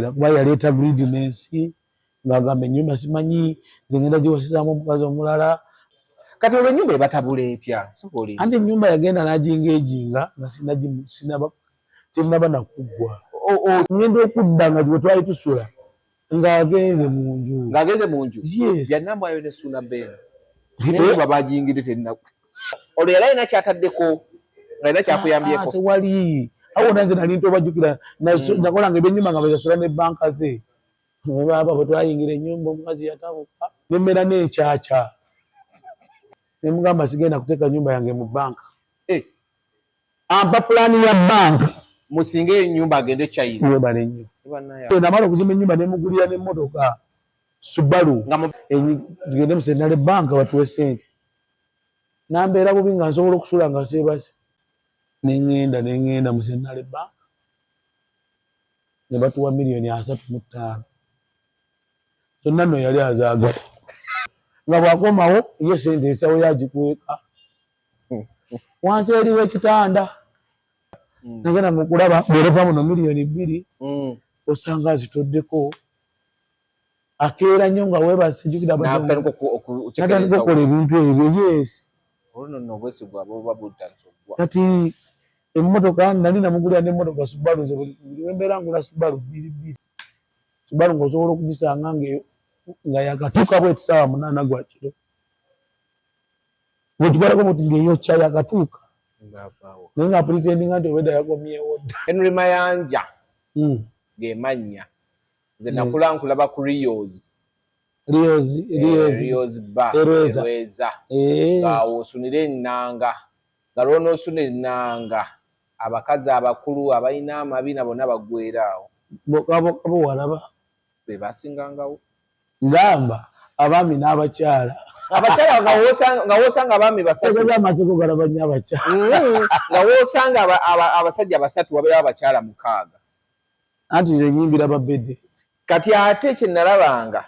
kuba yaleeta greediness ng'agamba ennyumba simanyi zengenda giwasizaamu omukazi omulala. Kati olwo ennyumba ebatabula etya? Anti ennyumba yagenda n'ajingejinga nga sinaba nakuggwa. Ngenda okudda nga gwe twali tusula ng'agenze mu nju. Yes. Yannambwayo ne Ssuuna Bbeera. Ennyumba baagiyingidde tennaku. Olwo yali alina ky'ataddeko, alina kyakuyambyeko. Tewali. Awo nanze nali ntobajjukira nakolanga ebyennyumba nga bazasula ne banka ze. Baba bwe twayingira ennyumba omukazi yatabuka nemmera n'ekyakya. Ne mugamba sigenda kuteeka nnyumba yange mu banka. Ampa pulaani ya banka. Musinge ennyumba agende China. Webale nnyo. Namala okuzimba ennyumba ne mugulira n'emmotoka Subaru. Tugende mu Central Bank batuwe ssente. Nambeera bubi nga nsobola okusula nga seebase. Nengenda mu Central Bank. Ne batuwa $305,000. Zonna nno yali azaagala. Nga bwakomawo ye ssente ensawo yagikweka. Wansi eri w'ekitanda. Nagenda mu kulaba bw'olepa muno $2,000,000 osanga azitoddeko. Akeera nnyo nga weebase jjukira n'atandika okukola ebintu ebyo. Yes. Obwesigwa bwoba butasogwa. Kati emmotoka nali namugulira n'emmotoka Subaru nze buli wembeera ngula Subaru 2. Subaru ng'osobola okugisanga nga yakatuuka bw'eti ssaawa 8 gwa kiro. Bwe tukolako muti ng'eyokya yakatuuka. Naye nga pretendinga nti obwedda yakomyewo dda. Henry Mayanja ge mannya. Nze nakula nkulaba ku Rios ba Erweza. Ng'awo osunira ennanga. Nga lw'onoosuna ennanga abakazi abakulu abalina amabina bonna baggweera awo. Abo walaba. Be basingangawo. Ngamba abaami n'abakyala. Abakyala nga woosanga abaami basatu. Segeza amatsiko galaba nnyo abakyala. Nga woosanga abasajja basatu wabeerawo abakyala 6. Anti nze nyimbira babedde. Kati ate kye nalabanga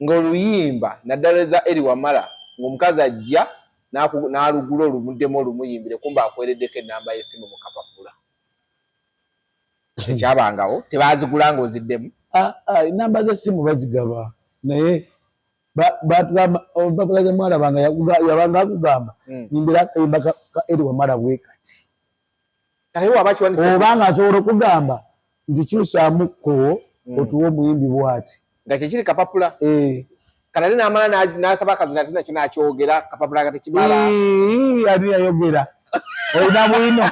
ng'oluyimba naddaleza eri wamala ng'omukazi ajja n'alugula olumuddemu olumuyimbire kumba akwereddeko ennamba y'essimu mu kapapula. Tekyabangawo tebaazigula ng'oziddemu. Ennamba z'essimu bazigaba naye olupapula ze mwalabanga yabanga akugamba nyimbira akayimba ka eri wamala bwe kati. Oba ng'asobola okugamba nti kyusaamuko otuwe omuyimbi bw'ati. Nga kyekiri kapapula. Kanali n'amala n'asaba akazi nate nakyo n'akyogera kapapula nga tekimala. Ani yayogera? Olina bwino.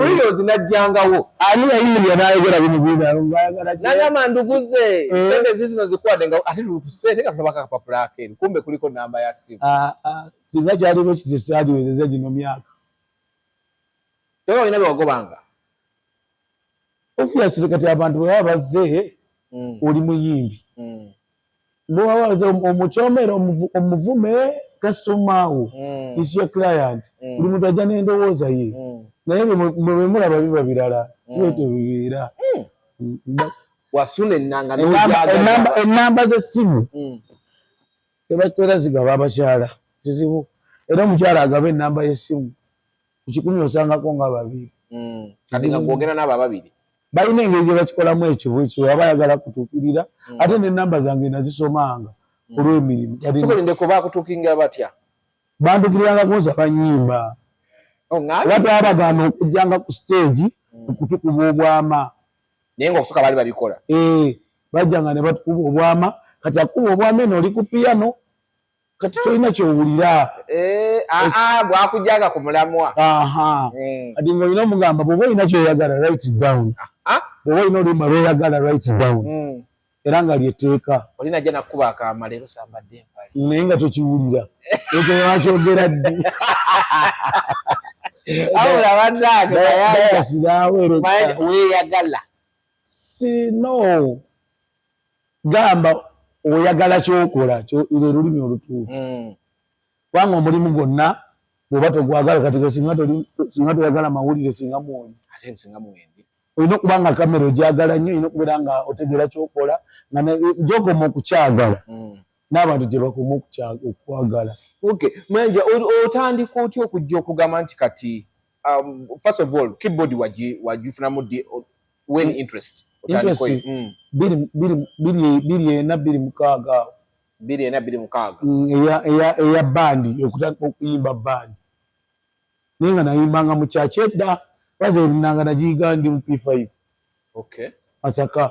Wino zinajjangawo. Ani yayimirira n'ayogera bino bwino. N'agamba nduguze sente zino zikuwadde nga ate tusente nga tulabako akapapula akeeru. Kumbe kuliko nnamba ya ssimu. Singa kyaliwo kiti saaliwezeza gino myaka. Toba olina bye wagobanga. Obviously kati abantu bwe baba bazze oli muyimbi. Bwe waba bazze omukyomero omuvume kasomaawo is your client. Buli muntu ajja n'endowooza ye. Naye mwe mulaba biba birala. Siwete bibeera. Wasuna ennanga ennamba z'essimu tebatera zigaba abakyala. Kizibu. Era omukyala agaba ennamba y'essimu. Ku 10 osangako nga 2. Kati nga gwogera n'abo 2. Balina engeri gye bakikolamu ekyo aba ayagala kutuukirira ate n'ennamba zange nazisomanga olw'emirimu. Sokolinde ko baakutuukingira batya? Bandukiriranga kunsaba nnyimba. Oba twabagana okujjanga ku stage okutukuba obwama. Naye ng'okusooka baali babikola. Bajjanga ne batukuba obwama. Kati akuba obwama eno oli ku piano. Kati tolina kyowulira. Bwakujjaga ku mulamwa. Kati ng'olina omugamba bw'oba olina kyoyagala write it down. Bw'oba olina oluyimba lw'oyagala write it down. Era nga lyetteeka. Oli najja nakkuba akaama leero sambadde empale. Naye nga tokiwulira. Ekyo wakyogera ddi. Awula bannange Mayanja weeyagala. No. Gamba oyagala kyokola lwe lulimi olutuufu. Kubanga omulimu gwonna bw'oba togwagala kati singa toyagala mawulire singa mwoli. Ate singa mwendi. Olina okuba nga kamera ogyagala nnyo, olina okubeera nga otegeera kyokola nga gy'okoma okukyagala n'abantu gye bakoma okwagala. Mayanja otandika otya okujja okugamba nti kati first of all keyboard wagifunamu when interest biri ena biri mukaaga eya bandi okuyimba bandi ninga nayimbanga mu church edda baze nanga nagiga ndi mu P5 Masaka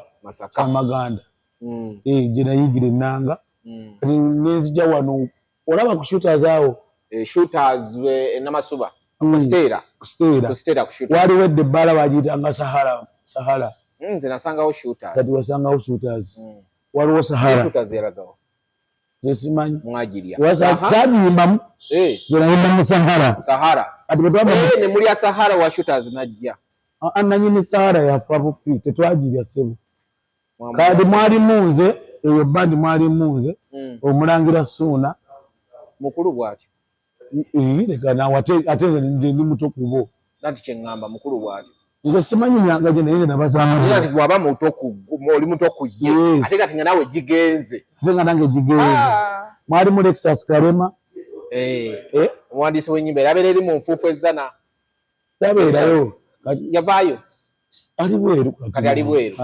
Amaganda gye nayigire nanga kati nezija wano olaba ku shooters awo shooters Namasuba Kustera waliwo edda ebbala bagiyitanga Sahara nze nasangawo shooters kati wasangawo shooters waliwo Sahara zesimanyi mwagirya sagiyimbamu zenayimbamu Sahara kati ne muli ya Sahara wa shooters najja nanyini Sahara yafa bufi tetwagirya sebo kadi mwali munze eyo bandi mwali munze omulangira Suuna mukulu bwatyo leka nawe ate nze ndi muto kubo nati kyeŋŋamba mukulu bwatyo nze simanyi myaka gye naye nabasanga ati bw'aba oli muto ku ye ate kati nga nawe gigenze ate nga nange gigenze mwali mu Lexus Kalema omuwandiisi w'ennyimba erabeera eri mu nfuufu ezzana tabeerayo yavaayo ali bweru kati ali bweru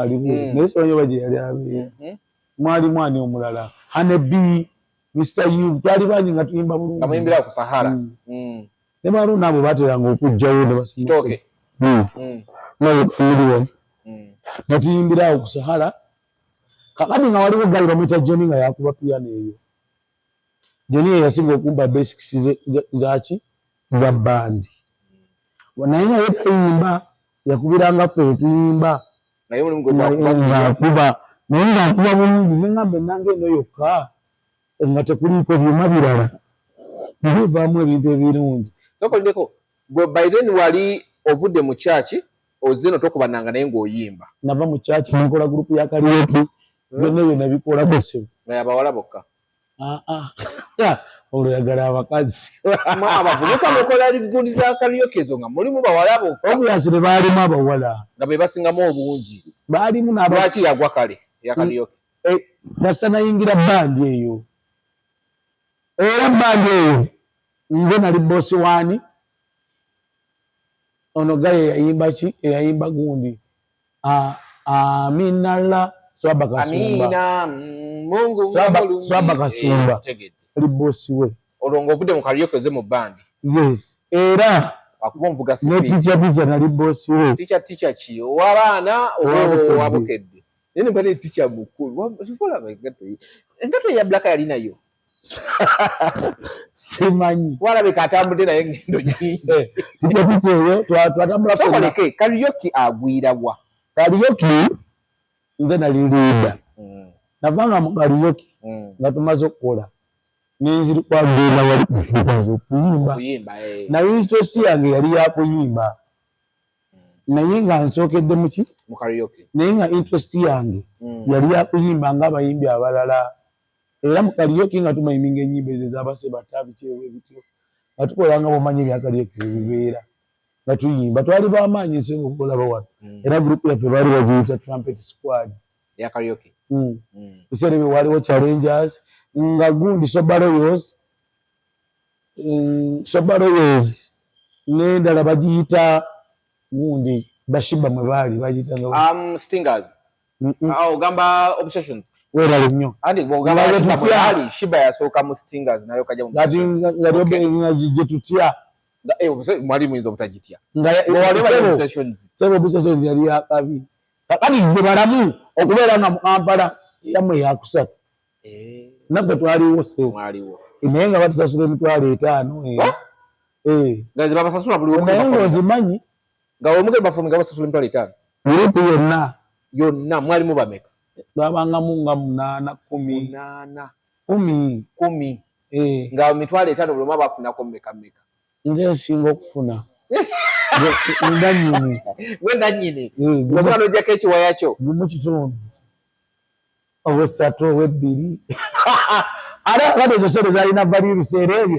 naye simanyi oba gye yali abeera mwali mwani omulala Hanebi Mr. U twali bangi nga tuyimba bulungi nga muyimbira ku Sahara ne balo nabo bateranga okujjayo ne basitoke nga tuyimbirawo ku Sahara kakati nga waliwo gali bamwita Johnny nga yakuba piano eyo Johnny eyo yasinga okumba basics zaki za bandi naye nga yetayimba yakubiranga ffe tuyimba naye ngaakuba naye ngaakuba bulungi neŋŋambe nange eno yokka nga tekuliiko byuma birala nabivaamu ebintu ebirungi sokolindeko gwe by then wali ovudde mu kyaki ozze no tokubananga naye ng'oyimba nava mu kyaki nkola gurupu ya karaoke byonna bye nabikola bose naye abawala bokka olwayagala abakazi abavubuka mukola gundi za karaoke ezo nga mulimu bawala bokka obuyasi ne baalimu abawala nga be basingamu obungi baalimu lwaki yagwa kale ya karaoke nasa nayingira bandi eyo era bandi eyo nze nali bosi wani ono gaye yayimba ki eyayimba gundi aminala Swaba Kasumba Swaba Kasumba ali bosi we olwo ng'ovudde mu karaoke ze mu bandi yes era akuba nvuga sipi ticha nali bosi we ticha ki owabaana owabukedde nene mbadde ticha mukulu sifola engato ya black yali nayo simanyi walabika atambudde naye ngendo nyingi ticha eyo twatambula sokoleke karaoke agwirawa karaoke nze nali leader navanga mu karaoke nga tumaze okukola nenziri kwagenda wali kufuukaza okuyimba naye interest yange yali yakuyimba naye nga nsookedde muki mu karaoke naye nga interest yange yali yakuyimba ng'abayimbi abalala era mu karaoke nga tumayiminga ennyimba ezo ez'abase batabi kyewe bityo nga tukola nga bwomanyi ebya karaoke ebibeera nga tuyimba twali b'amaanyi nsinga okukolaba wano era gurupu yaffe baali bagiyita Trumpet Squad ya karaoke biseera ebyo waliwo Challengers nga gundi Sobaroyos n'endala bagiyita gundi Bashiba mwe baali bagiyita Stingers ogamba Obsessions weerale nnyo andi bw'ogamba Bashiba mwe baali Shiba yasooka mu Stingers nayo kajja mu nga gye tutya mwali muyinza obutagitya sebo Obsessions yali yakabi kakati gwe balamu okubeera nga mu Kampala yammwe yakusatu naffe twaliwo mwaliwo naye nga batusasula $5,000 nga ze babasasula buli naye ng'ozimanyi nga omugere bafumu nga basasula $5,000 gurupu yonna mwalimu bameka twabangamu nga 8 10 nga $5,000 buli omu abafunako meka nze nsinga okufuna ndanyini nanyini omuka n'ojjako ekiwaya kyo gumu kitundu obw'essatu obw'ebbiri ate kakati ezo sente zalina vali ebiseera ebyo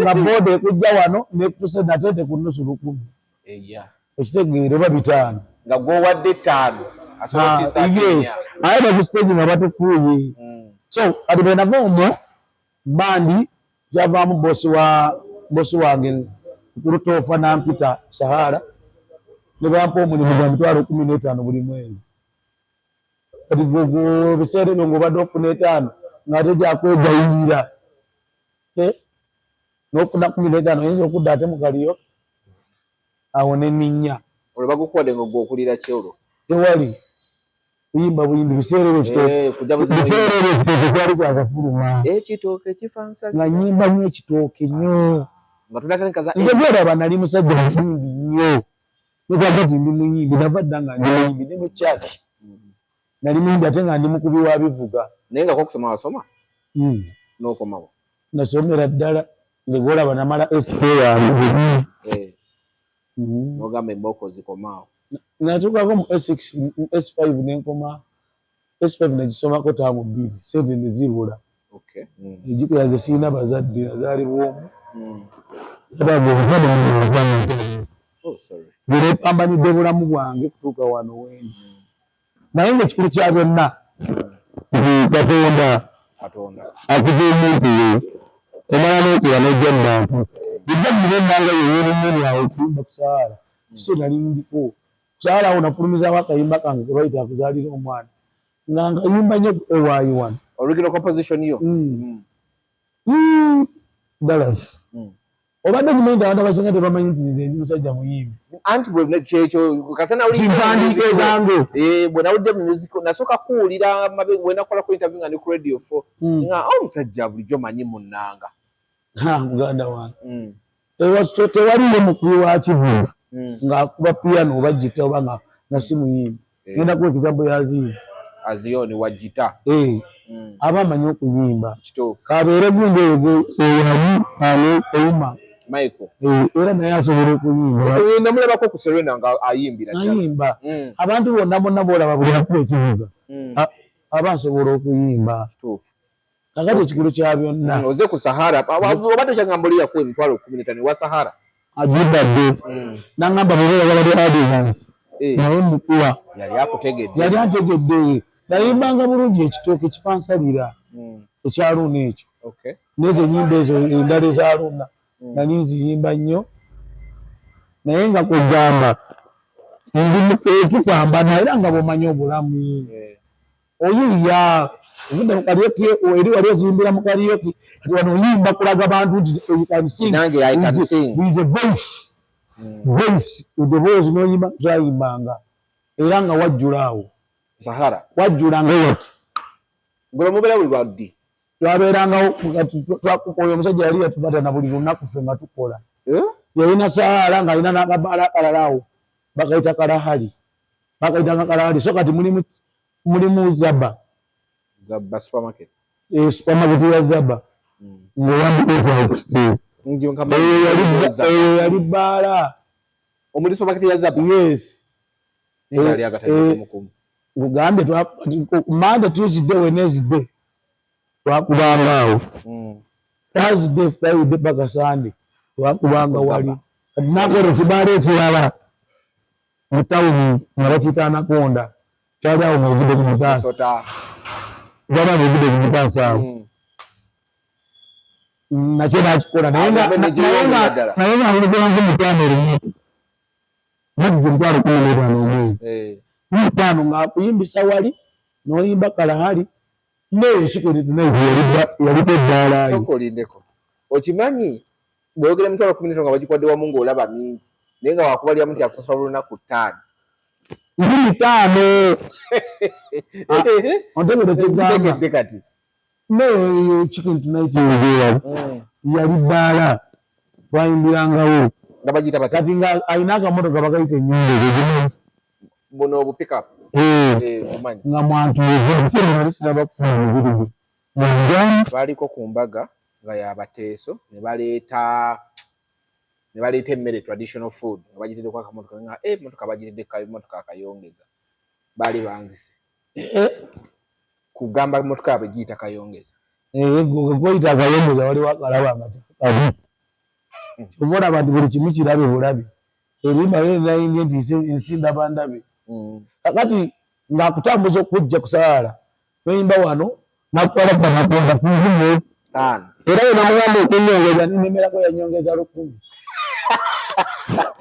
nga booda ekujja wano nekutuse natete ku nnusu 10 ekitegeere oba 5 nga gwowadde 5 aye bakusiteegi nga batufuuye so kati bwe nava omwo bandi kyavaamu bosi wange Kurutoofa nampita Sahara ne bampa omulimu gwa mitwalo 15 buli mwezi. Kati gogo biseera ebyo ng'obadde ofuna 5 ng'ate gyakwegayirira. N'ofuna 15 oyinza okudda ate mu kaliyo awo ne nninnya. Olwo bagukuwadde ng'okulira ki olwo? Tewali kuyimba buyimbi biseera ebyo ekitooke kyali kyakafuluma. Ekitooke kifansa nga nnyimba nnyo ekitooke nnyo. Nga tunatandikaza nze bweraba nali musajja muyimbi nnyo. Nekakati ndi muyimbi nava dda nga ndi muyimbi ne mu kyaki. Nali muyimbi ate nga ndi mukubi wa bivuga. Naye nga kokusoma wasoma? N'okomawo? Nasomera ddala nze bw'olaba namala SP yange. N'ogamba embooko zikomaawo. Natuukako mu S6 mu S5 nenkoma S5 nagisomako taamu 2 sente ne zibula. Ejjukira nze sirina bazadde nazaali bwomu. Bwe pambanidde bulamu bwange kutuuka wano wendi. Naye ng'ekikulu kya byonna Katonda akuva omuntu we omala n'okula n'ojja mu bantu. Bijja nnina ennanga yeyeerunyeri awo okuyimba kusaala. Kiso nali ndiko. Kusaala awo nafulumizaako akayimba kange ke bayita akuzaalira omwana. Nga nkayimba nnyo ku AY1. Original composition yo? Ddala. Obadde okimanyi nti abantu abasinga tebamanyi nti nze ndi musajja muyimbi. Anti bwe kyekyo kasana oli kimpandiike zange. Bwe nawudde mu music nasooka kuwulira bwe nakola ku interview nga ndi ku radio 4 nga omusajja bulijjo manyi munnanga. Muganda wange. Tewaliyo mukubi wa kivuga ng'akuba piano oba gita oba nga si muyimbi. Ngenda kuwa example ya Aziyoni wa gita. Aba amanyi okuyimba. Kituufu. Kabeere gundi eyo eyuma. Michael. Era naye asobola okuyimba. Namulabako ku Serena nga ayimbira. Ayimba. Abantu bonna boolaba buli akuba ekivuga. Aba asobola okuyimba. Kituufu. Kakati ekikulu kya byonna. Oze ku Sahara. Oba tokyangambulira ku emitwalo 15 wa Sahara. Agibadde. N'angamba bwe yagala audience. Naye mukuwa. Yali akutegedde. Yali antegedde. Nayimbanga bulungi ekitooke kifansalira. Ekyaluna ekyo. N'ezo ennyimba ezo endala ezaluna. Nali nziyimba nnyo. Naye nga kugamba tukambana era nga bw'omanyi obulamu. Oyiiya. Obudde mu karaoke eri wali oziyimbira mu karaoke kati wano oyimba kulaga bantu nti you can sing. Nange I can sing. There is a voice. Voice eddoboozi n'oyimba twayimbanga era nga wajjula awo. Sahara. Wajjula nga wati. Ngolo mubeera buli lwaddi. Twabeerangawo oyo omusajja yali yatubata na buli lunaku ffe nga tukola. Yalina Sahara ng'alina n'akabaala akalala awo bakayita kalahali. Bakayitanga kalahali so kati mulimu Zaba. Zaba supermarket. Supermarket ya Zaba. Yali bbaala. Omuli supermarket ya Zaba? Yes. Yali agatadde mukumu. Uganda Monday, Tuesday, Wednesday. Twakubanga awo. Thursday, Friday, paka Sunday. Twakubanga wali. Kati nakora ekibaala ekirala. Mu tawuni nga bakiyita Anaconda. Kyali awo ng'ovudde ku mutaasa. Gaba ng'ovudde ku mutaasa awo. Nakyo nakikola naye nga ngezeranze mutano olunaku. Nakuze emitwalo 15 omwezi. Mutano ng'akuyimbisa wali n'oyimba kalahali neyo Secret Night yaliko eddaala yo. Sooka olindeko. Okimanyi bw'oyogera emitwalo 15 nga bagikwadde wamu ng'olaba mingi naye nga waakubalyamu nti akusasula olunaku 5. 5. Ontegedde kyegamba kati. Neyo Secret Night yali bbaala twayimbirangawo. Nga bagiyita bati. Kati nga alina akamotoka bakayita ennyumba. Buno obu pick up. Omanyi. Nga mwantuuze nali siraba kufuna mubiri. Twaliko ku mbaga nga y'abateeso ne baleeta emmere traditional food nga bagiteddeko akamotoka nga motoka bagitedde motoka akayongeza baali banzise kugamba motoka yaabwe giyita kayongeza. Goyita akayongeza waliwo akalaba nga kyakabi. Kyova olaba nti buli kimu kirabe bulabi. Erimba linayimbye nti ensi ndaba ndabe. Kakati ng'akutambuza okujja ku Sahara noyimba wano nakutwala ku Anaconda 5. Era ye namugamba okunyongeza nemerako yanyongeza 10.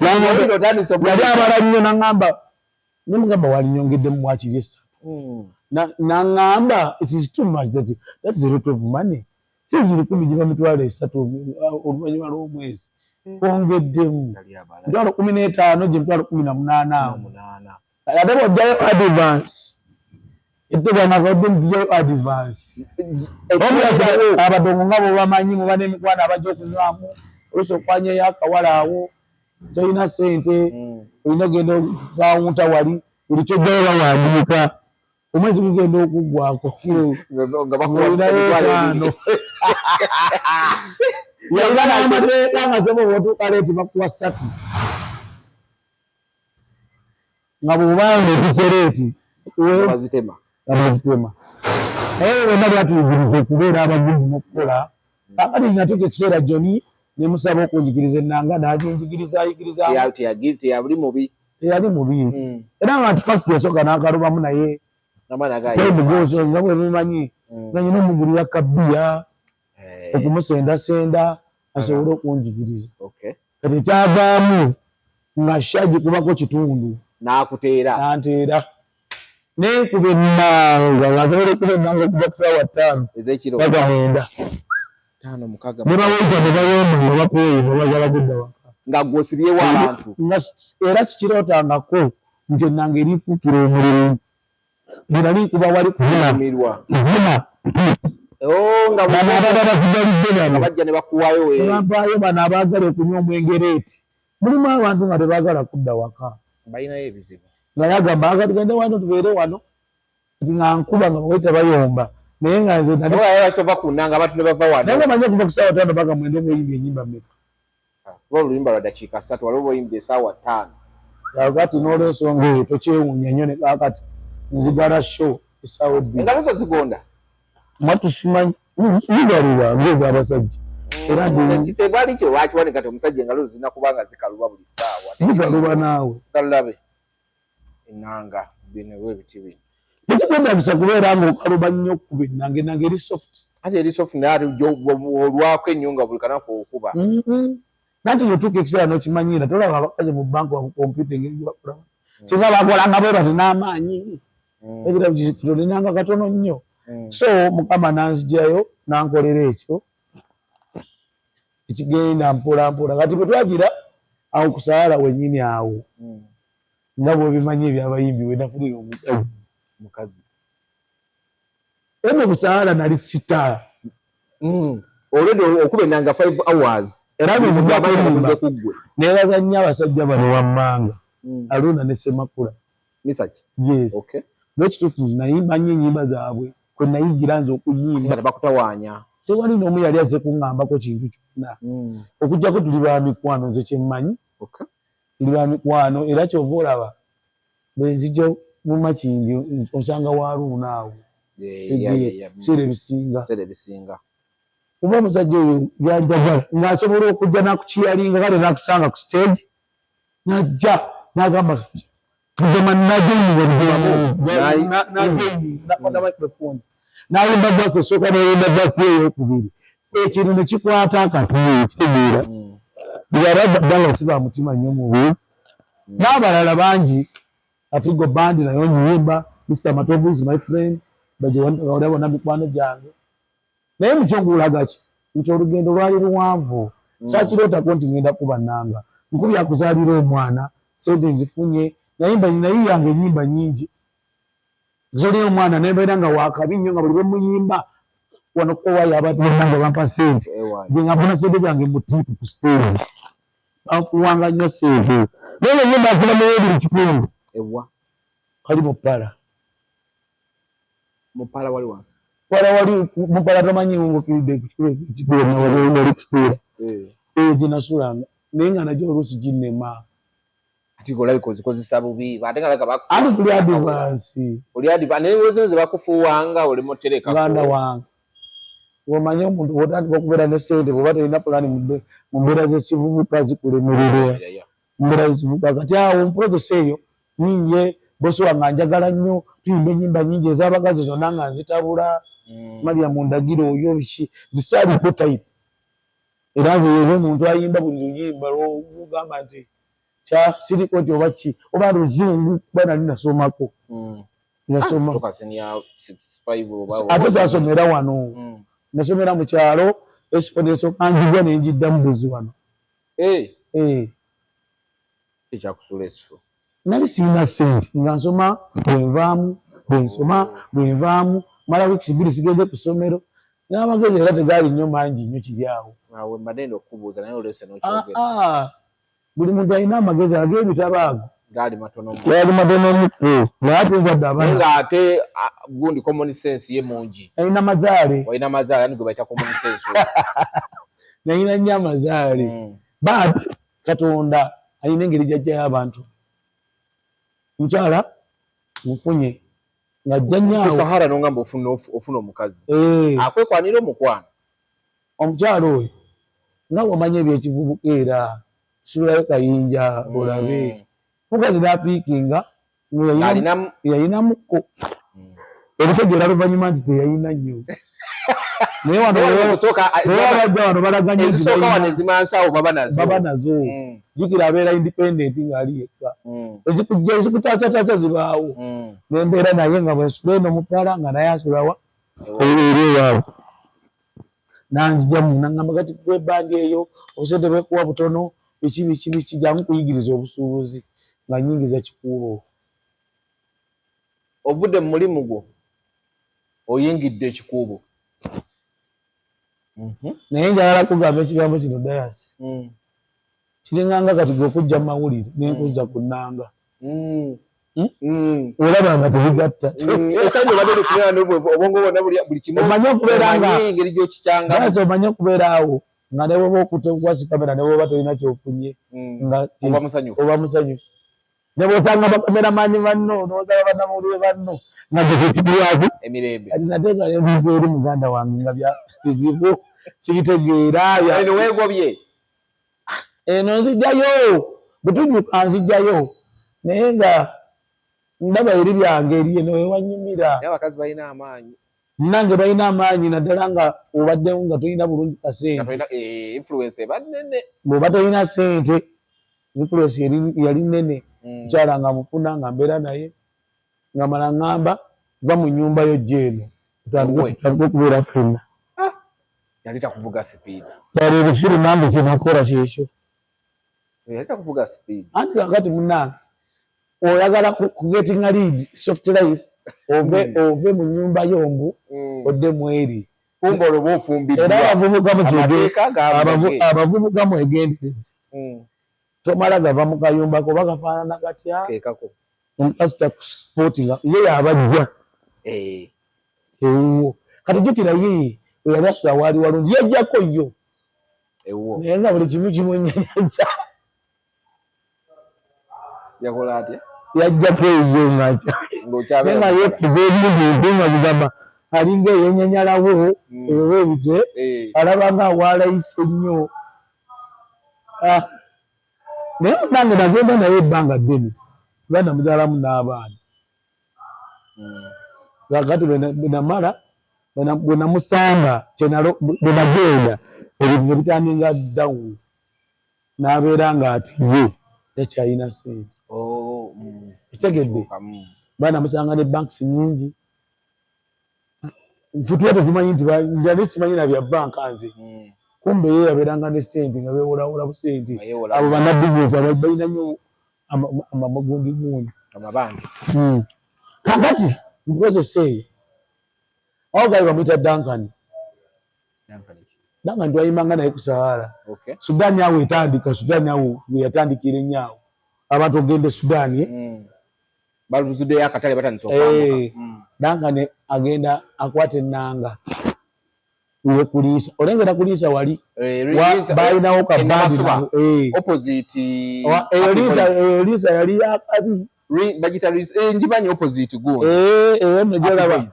yali abala nnyo n'aŋŋamba nemugamba walinyongedde mu bwakiri esatu n'aŋŋamba it is too much that is a lot of money singiri 10 giba mitwalo 3 oluvannyuma lw'omwezi kwongeddemu mitwalo 15 gye mitwalo 18 ate bw'ojjayo advance ettebwanakadde mutujjayo advance abadongo nga bwebamanyi muba n'emikwano abajja okunywamu oluusi okwanyeyo akawala awo tolina ssente olina ogenda bawunta wali buli kyojjayo bawandiika omwezi gugenda okuggwako yalina sebo bwotuuka leeti bakuwa 3 nga bwobanga ekisereeti bazitema naye bonna byatuyigiriza okubeera abagumu n'okukola kakati natuuka ekiseera joni nemusaba okunjigiriza ennanga naginjigiriza teyali mubi era nga ntifasi yasooka n'akalubamu naye nga bwe mumanyi nga nyina omugulira kabbiya okumusendasenda asobole okunjigiriza kati ekyavaamu nga shagi kubako kitundu nanteera nenkuba ennanga nga asobole okuba ennanga okuva ku ssaawa 5 baga 9 nebawaita nebayomba nebakoye nebagala kudda waka nga gwosibyewo abantu era sikirootangako nti ennanga erifuukira omulimu nali nkuba wali kuvunamirwa bajja ne bakuwayo bampaayo bano abaagala okunywa omwengereeti mulimu abantu nga tebaagala kudda waka balinayo ebizibu naye agamba aga tugende wano tubeere wano kati nga nkuba nga bawaita bayomba naye nga nze tova kunanga abantu ne bava wano naye nga manye okuva ku ssaawa 5 paka 9 omweyimba ennyimba mmeka oluyimba lwa dakiika 3 waliwo bwoyimbye essaawa 5 kati n'olwensonga eyo tokyewuunya nnyo ne kakati nzigala show essaawa 2 engalo zo zigonda mwatusimanyi zigaluba ngeza abasajja era kitebwali kyo lwakiwanika ti omusajja engalo zirina kubanga zikaluba buli ssaawa zigaluba naawe galulabe ennanga binewo ebiti bino tekikwetagisa kubeera nga okaluba nnyo okuba ennanga ennanga eri soft ate eri soft naye ate olwako ennyo nga buli kanaku okuba nanti yotuuka ekiseera n'okimanyira tolaba abakazi mu banka wa kompyuta engeri gye bakolamu singa bakolanga bwe bati n'amaanyi ekirabu kitono ennanga katono nnyo so mukama nanzigyayo nankolera ekyo ekigenda mpola mpola kati bwe twagira awo kusaala wennyini awo nga bwebimanyi ebyabayimbi we nafulira omukazi eno kusaala nali sita olwedde okuba ennanga 5 hours era nezigwakulimba nebaza nnyo abasajja bano wammanga Aluna ne Semakula misaki yes n'ekituufu nayimba nnyo ennyimba zaabwe kwe nayigira nze okunyimba bakutawaanya tewali n'omu yali azze kuŋŋambako kintu kyonna okuggyako tuli ba mikwano nze kyemmanyi tuli ba mikwano era kyova olaba bwe nzijja mu Makindi osanga wa Aluna awo biseera ebisinga oba omusajja oyo yanjagala ng'asobola okujja nakukiyalinga kale nakusanga ku stage najja n'agamba tugema nakwata microphone n'ayimba basi esooka n'ayimba basi eyokubiri ekintu ne kikwata akatuuyo kitegeera bw'abaddala siba mutima nnyo mubi n'abalala bangi Afrigo Band nayo nyimba Mr. Matovu is my friend bajewanda bona mikwano gyange naye mukyongulaga ki nti olugendo lwali luwanvu sakirootako nti ngenda kuba nnanga nkubya kuzaalira omwana sente nzifunye nayimba yange ennyimba nnyingi zolina omwana nembeera nga wakabi nnyo nga buli bwe muyimba wano kowayo abantu bonna nga bampa sente nze nga mbona sente zange mutiipu ku stage banfuwanga nnyo sente naye ennyimba nfunamu ebiri kitundu kali Mupala wali wansi Mupala tamanyi ngokiride wali kutuula gye nasulanga naye nga najja oluusi ginnema ati golabika ozikozesa bubi ate nga laga ati tuli advance naye zino ze bakufuuwanga oli mutereka muganda wange omanyi omuntu bw'otandika okubeera ne ssente bw'oba tolina pulaani mu mbeera z'ekivubuka zikulemerera mu mbeera z'ekivubuka kati awo mpulozesa eyo ninye bosi wange njagala nnyo tuyimba ennyimba nnyingi ez'abakazi zonna nga nzitabula Maria mundagiro oyo biki zisaaliko type era nze omuntu ayimba buli luyimba lwogamba nti kya sirikoti oba ki oba luzungu bana linasomako nasoma toka senior 65 oba ate zasomera wano nasomera mu kyalo esipodeso kanjigwa nenjidda mu buzi wano ekyakusula esifo nali sirina ssente nga nsoma bwenvaamu mala wiiki 2 sigenze ku ssomero n'amagezi era tegaali nnyo mangi nnyo kiri awo awe mbadde okukubuuza naye olese n'okyogera buli muntu alina amagezi ag'ebitabo ago gaali matono naye ate nzadde abaana nga ate gundi common sense ye mungi alina mazaale walina mazaale ani gwe bayita common sense nalina nnyo amazaale but Katonda alina engeri gy'ajjayo abantu mukyala nfunye ng'ajja nnyo Sahara n'ongamba ofuna omukazi akwekwanira omukwano omukyala oyo nga bw'omanya ebyekivubuka era suulayo kayinja olabe mukazi n'apiikinga yayinamukko ebitegeera luvannyuma nti teyayina nnyo naye wanoabajja wano balaganya ezimansawo baba nazo jjukira abeera independent ng'ali yekka ezikutaasataasa zibaawo nembeera naye nga bwensula eno mutwala nga naye asulawa ewaabwe nanzijamu naŋŋamba kati gwebandi eyo obusente bwekuwa butono biki jangu kuyigiriza obusuubuzi nga nnyingiza kikuubo ovudde mu mulimu gwo oyingidde ekikuubo naye njagala kugamba ekigambo kino dayasi kiringanga kati gwe okujja mu mawulire nenkuzza ku nnanga olaba nga tebigatta esanyo badde lifunira obwongo bwonna buli kimu engeri gy'okikyangamu omanye okubeera awo nga ne bwoba okutegwasi kamera ne bwoba tolina kyofunye oba musanyufu ne bwosanga bakameramaanyi banno nowosanga bannamawulire banno nga gekitibwaki emirembe kati nateeka ebintu eri muganda wange nga bya bizibu sibitegeera eno weegobye eno nzijjayo butujuka nzijjayo naye nga ndaba eri byange eri eno ewanyumira abakazi balina amaanyi nange balina amaanyi naddala nga obaddewo nga tolina bulungi kasente influence eba nnene bw'oba tolina sente influence yali nnene mukyala nga mufuna nga mbeera naye nga mala ŋŋamba va mu nnyumba yo gyeeno tutandike okubeera ffenna yali takuvuga sipiidi kyali ebusiru nambe kyenakola kyekyo yali takuvuga sipiidi anti kakati munnange oyagala kugetinga lead soft life ove mu nnyumba yombu odde mweri kumba olwoba ofumbiddwa era abavubuka mwegenderezi tomala gava mu kayumba koba gafaanana katya omukazi takusipotinga ye yabajja ewuwo kati jjukira ye eyali asula waali walungi yajjako yo naye nga buli kimu kimwenyanyaza yakola atya yajjako eyo nga yekuza ebintu nga bigamba alinga eyenyanyalawo ewe ebite alaba nga awalayise nnyo naye nange nagenda naye ebbanga ddene kuba namuzaalamu n'abaana kakati bwenamala bwe namusanga bwe nagenda ebintu ne bitandinga down n'abeera nga ati ye takyalina sente ekitegedde banamusanga ne banks nnyingi nfutwa tetumanyi nti njali simanyi na bya banka nze kumbe ye yabeeranga ne sente nga beewolawola busente abo bannabizinesi balina nnyo amagundigunди amabanja kakati nkozesa eyo awo gali bamuyita Duncan twayimanga naye ku Sahara Sudaani awo etandika Sudaani awo yatandikira ennyo abantu ogenda e Sudaani baluzuddeyo akatale batandise okwambuka Duncan agenda akwata ennanga iwe kuliisa olengera kuliisa wali balinawo kabandi opposite eyo liisa yali yakabi bagita njimanyi opposite gundi eyo nno gyolaba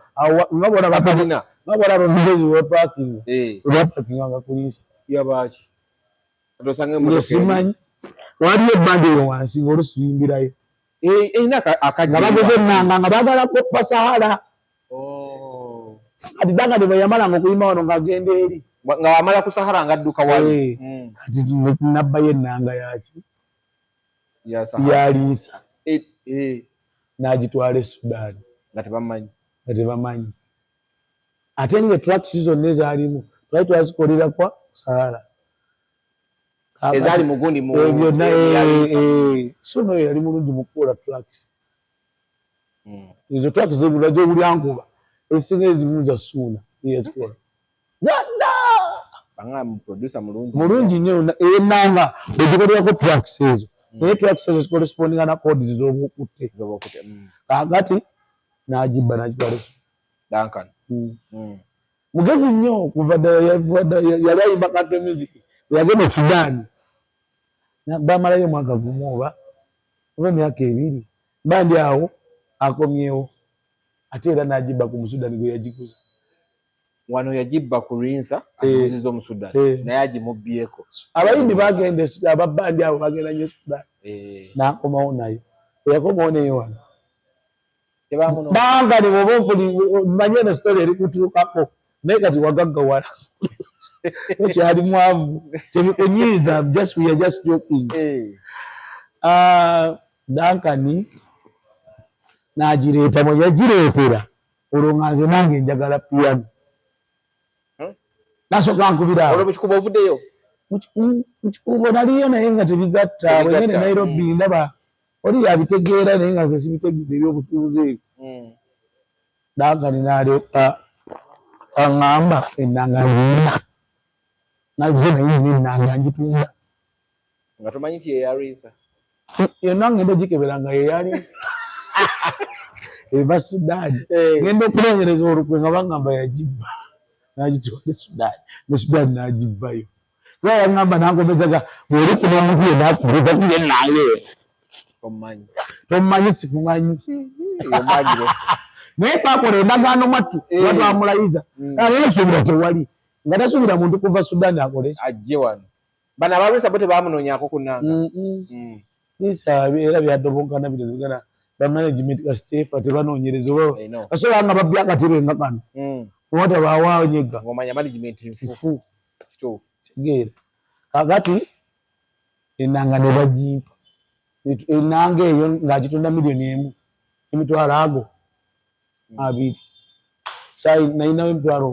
nga bolaba omugozi wepakinga kuliisa yabaki ngesimanyi waliyo ebbanga eyo wansi ngaolusiyimbirayo nga bageze ennanga nga baagala koppa Sahara kati Duncan bwe yamalanga okuyima wano ng'agenda eri nga wamala ku Sahara nga adduka wali kati nabbayo ennanga yaki yaliisa n'agitwala e Sudan nga tebamanyi ate nga tracks zonna ezaalimu twali twazikolera kwa Sahara ezaali mugundi so nayo yali mulungi mu kukola tracks ezo tracks zebula gyobulyankuba ezisinga ezimu za Suuna yazikola zonna mulungi nnyo enanga ezikolerako tracks ezo naye tracks ezo zikorespondinga na codes z'obukutte kakati n'agibba n'agitwala Duncan mugezi nnyo kuva yali ayimba country music yagenda e Sudan bamalayo omwaka gumu oba emyaka 2 bandi awo akomyewo ate era n'agibba ku Musudani gwe yagikuza wano yagibba ku Rinsa agikuziza Omusudani naye agimubbyeko abayimbi bagenda ababandi abo bagenda nnyo Sudan n'akomawo nayo eyakomawo naye wano banga ni bwoba manye na story eri kutuukako naye kati wagaggawala ekyali mwavu tebikunyiiza we are just joking Duncan n'agireeta mwe yagireetera olwo nga nze nange njagala piano nasooka nkubira olwo mukikuba ovuddeyo mukikubo naliyo naye nga tebigatta bwengende Nairobi ndaba oli yabitegeera naye nga nze sibitegeera ebyobusuubuzi ebyo Duncan n'alyoka aŋŋamba ennanga nnyina nazze naye nina ennanga ngitunda nga tomanyi nti yeyaliisa yonna ngenda gikebera nga yeyaliisa eva Sudaani ngenda okunoonyereza olukwe nga baŋŋamba yagibba n'agitwala Sudaani ne Sudaani n'agibbayo kuba yaŋŋamba nankomezaga bw'oli kuno omuntu yenna akubuuza kuye ennanga eyo tomumanyi sikumanyi naye twakola endagaano mwattu nga twamulayiza naye nsuubira tewali nga tasuubira muntu kuva Sudaani akole ajje wano bano abalwisa bo tebamunoonyaako ku nnanga bisaabi era byadobonkana bitebigana bamanagement kastefa tebanoonyereza oba asobola nga babbya akatebe nga kano oba tabawaawo nyegga ng'omanya management nfu tegeera kakati ennanga ne bagimpa ennanga eyo ng'agitunda $1,000,000 2 nayinawo emitwalo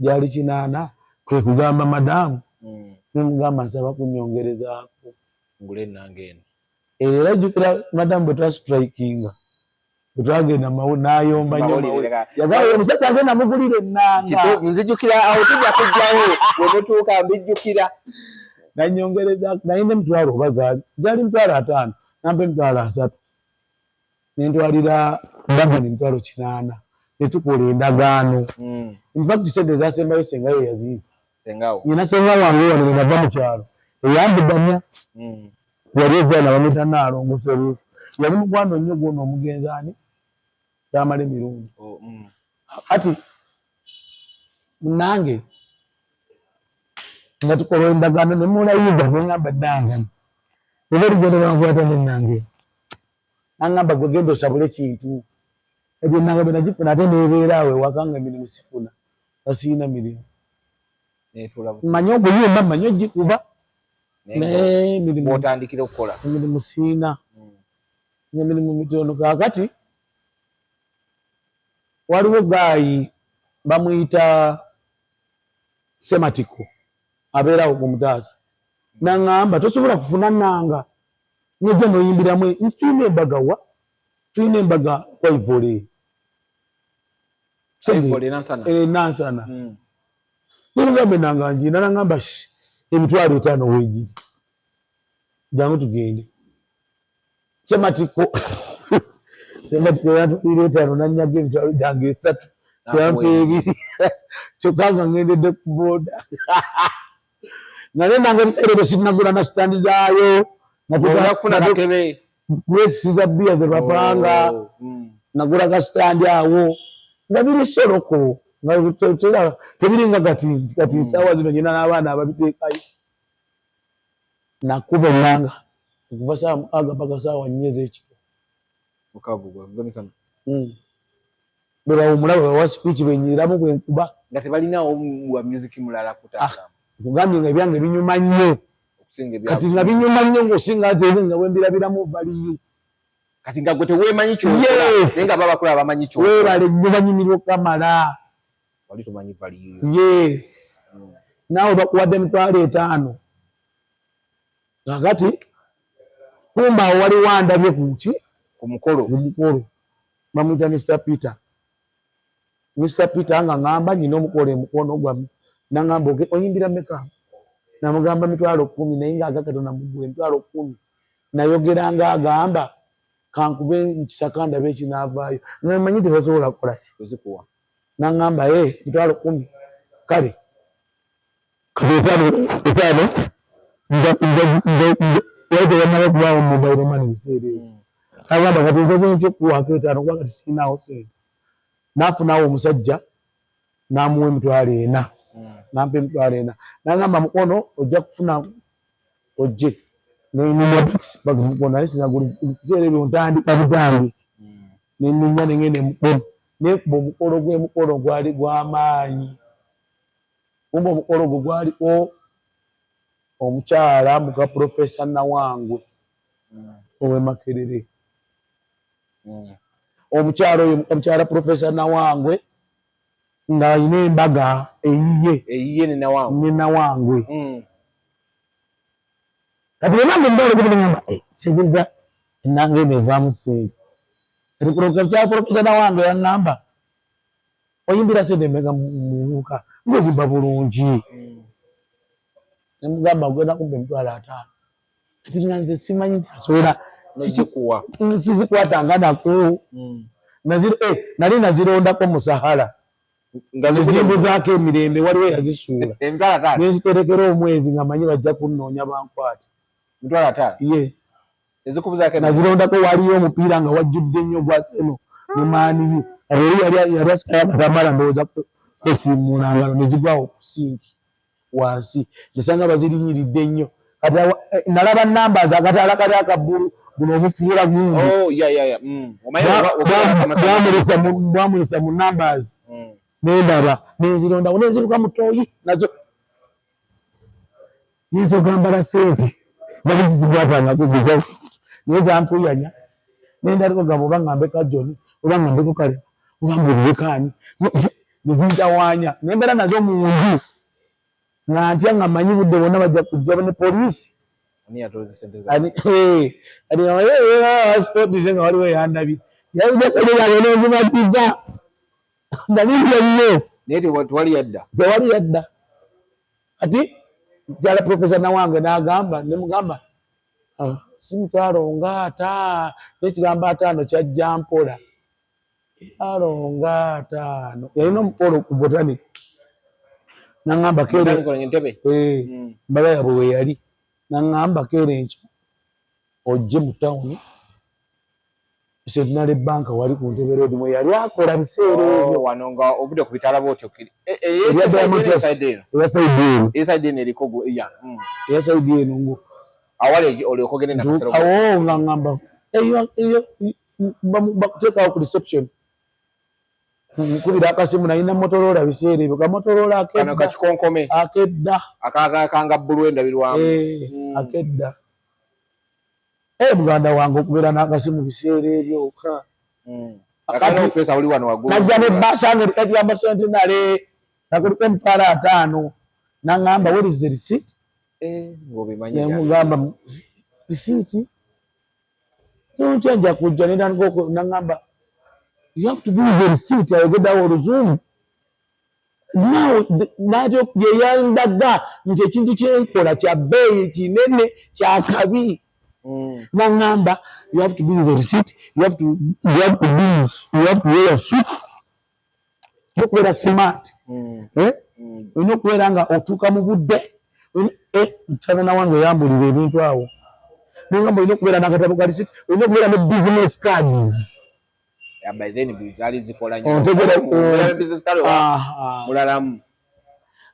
gyali 8 kwe kugamba madamu nemugamba nsaba kunyongerezaako ngule ennanga eno era jjukira madamu bwe twasitrayikinga bwe twagenda n'ayomba nnyo yagamba omusajja nze namugulira ennanga nzijukira awo tujja kujjawo we mutuuka mbijjukira nanyongerezaako nayina emitwalo oba gyali 5,000 nampa 3,000 nentwalira Duncan 8,000 netukola endagaano infact sente zasembayo sengayo yazimba nyina senga wange wano nenava mu kyalo eyambuganya yali evaana bamwita Naalongoseruufu yali mukwano nnyo gwona omugenzi ani yamala emirundi kati munange nga tukola endagaano nemulayiza neŋŋamba Duncan eba ligenda bankwata nennange naŋŋamba gwe genda osabule kintu ebyo ennanga bwe nagifuna ate neebeera awo ewaka nga emirimu sifuna nga siyina mirimu mmanyi oguyimba mmanyi ogikuba naye otandikira okukola emirimu siina emirimu mitono kaakati waliwo gaayi bamuyita Sematiko abeerawo ku Mutaasa naŋŋamba tosobola kufuna nnanga nojja noyimbiramu tulina embaga wa tulina embaga Kwaivole Nansana ningamba ennanga ngiina naŋŋamba emitwalo 5 weegiri jangu tugende Sematiko yantwalira 5 nanyaga emitwalo gyange 3 yampa 2 kyokka nga ngendedde ku booda nga nennanga ebiseera ebyo sinnagula na sitandi zaayo nakufuna katebe kuleetisiza bbiya ze bapanga nagula kasitandi awo nga biri soloko nga tebiringa kati saawa zino nyina n'abaana ababiteekayo nakuba ennanga okuva saawa 6 paka saawa 4 ez'ekiro bwe bawumula bwe bawa sipiiki benyiramu bwe nkuba nga tebalinawo wa music mulala kutaasa kugambye nga ebyange binyuma nnyo kati nga binyuma nnyo ng'osinga ate nga wembirabiramu valiyo kati nga gwe teweemanyi ky'okola naye nga baba bakola bamanyi ky'okola weebale nnyo banyumirwa okamala wali tumanyi valiyo naawe bakuwadde $5,000 kakati kumba awo wali wandabye ku mukolo bamuyita Mr. Peter nga ngamba nina omukolo emukono gwamme nangamba oyimbira meka namugamba $10,000 naye nga Katonda mugule $10,000 nayogera nga agamba kankube nkisaka ndabe ekinaavaayo namanyi tebasobola kukola kuzikuwa nangamba $10,000 kale wamala okubawo mobile money biseera ebyo agamba kati nkoze nkyokuwaako $5,000 kuba kati sirinaawo sente naafunawo omusajja n'amuwa $40,000 nampa $40,000 nangamba mukono ojja kufuna ojje mukono ali sinagula biseera ebyo ntandika butambi neninya nengende mukono nekuba omukolo gwali gw'amaanyi kumba omukolo gwe gwaliko omukyala muka Profesa Nawangwe owe Makerere omukyala Profesa Nawangwe ng'alina embaga eyiye ne Nawangwe kati bwebange mbalo kubinengamba kigiriza nange nevaamu sente kati omukyala Profesa Nawangwe yaŋŋamba oyimbira sente meka mubuuka ng'ozimba bulungi nemugamba ogenda kumpa $5,000 kati nga nze simanyi ntasobola sizikwatanga nako nali nazirondako mu Sahara nezimbuzaako emirembe waliwo yazisuula nenziterekera omwezi nga manyi bajja kunnoonya bankwate nazirondako waliyo omupiira nga wajjudde nnyo gwaseno ne maaniyu yali asikayagatambala ndowooza kwesiimuula ngalo nezigwawo ku sinki wansi nesanga bazirinyiridde nnyo kati nalaba numbers akataala kali akabbulu guno obufuula bwamulisa mu numbers nendaba nenzirondawo nenziruka mutoyi nazo nenzogambala sente nabizizigwatangako naye zampuyanya nendaliko gamba oba ngambe kajoni oba ngambeko kale oba mbulirekaani nezintawaanya nembeera nazo munju nga ntya nga manyi budde bonna bajja kujja ne poliisi spotise nga waliwo yandabye yaenzimatija nalindya nnyo tewali yadda kati jala Profesa Nawangwe n'agamba nemugamba si $50,000 nekigambo 5 kyajja mpola $5,000 yalina omukolo ku botani nangamba mbala yabwe we yali nangamba kere enkya ojje mu tawuni Centenary Bank wali ku Ntebe Road mwe yali akola biseera ebyo wano nga ovudde ku bitala bwotyo eyasaidi eno ngo awali oliokogende nakasero awo nga ngamba bakuteekawo ku reception nkubira akasimu nalina Motorola biseera ebyo Motorola akedda akanga bbulu endabirwamu akedda muganda wange okubeera n'akasimu biseera ebyo najja nebbaasa nga tekagamba Centenary nakuliko $5,000 naŋŋamba where is the receipt nemugamba receipt tontya nja kujja naŋŋamba you have to give the receipt ayogeddawo oluzungu naatyo yeyandaga nti ekintu kyenkola kya bbeeyi kinene kyakabi naŋŋamba you have to give the receipt you have to wear suits okubeera smart olina okubeera nga otuuka mu budde mutana Nawange yambulira ebintu awo nengamba olina okubeera n'akatabo ka receipt olina okubeera ne business cards mulalamu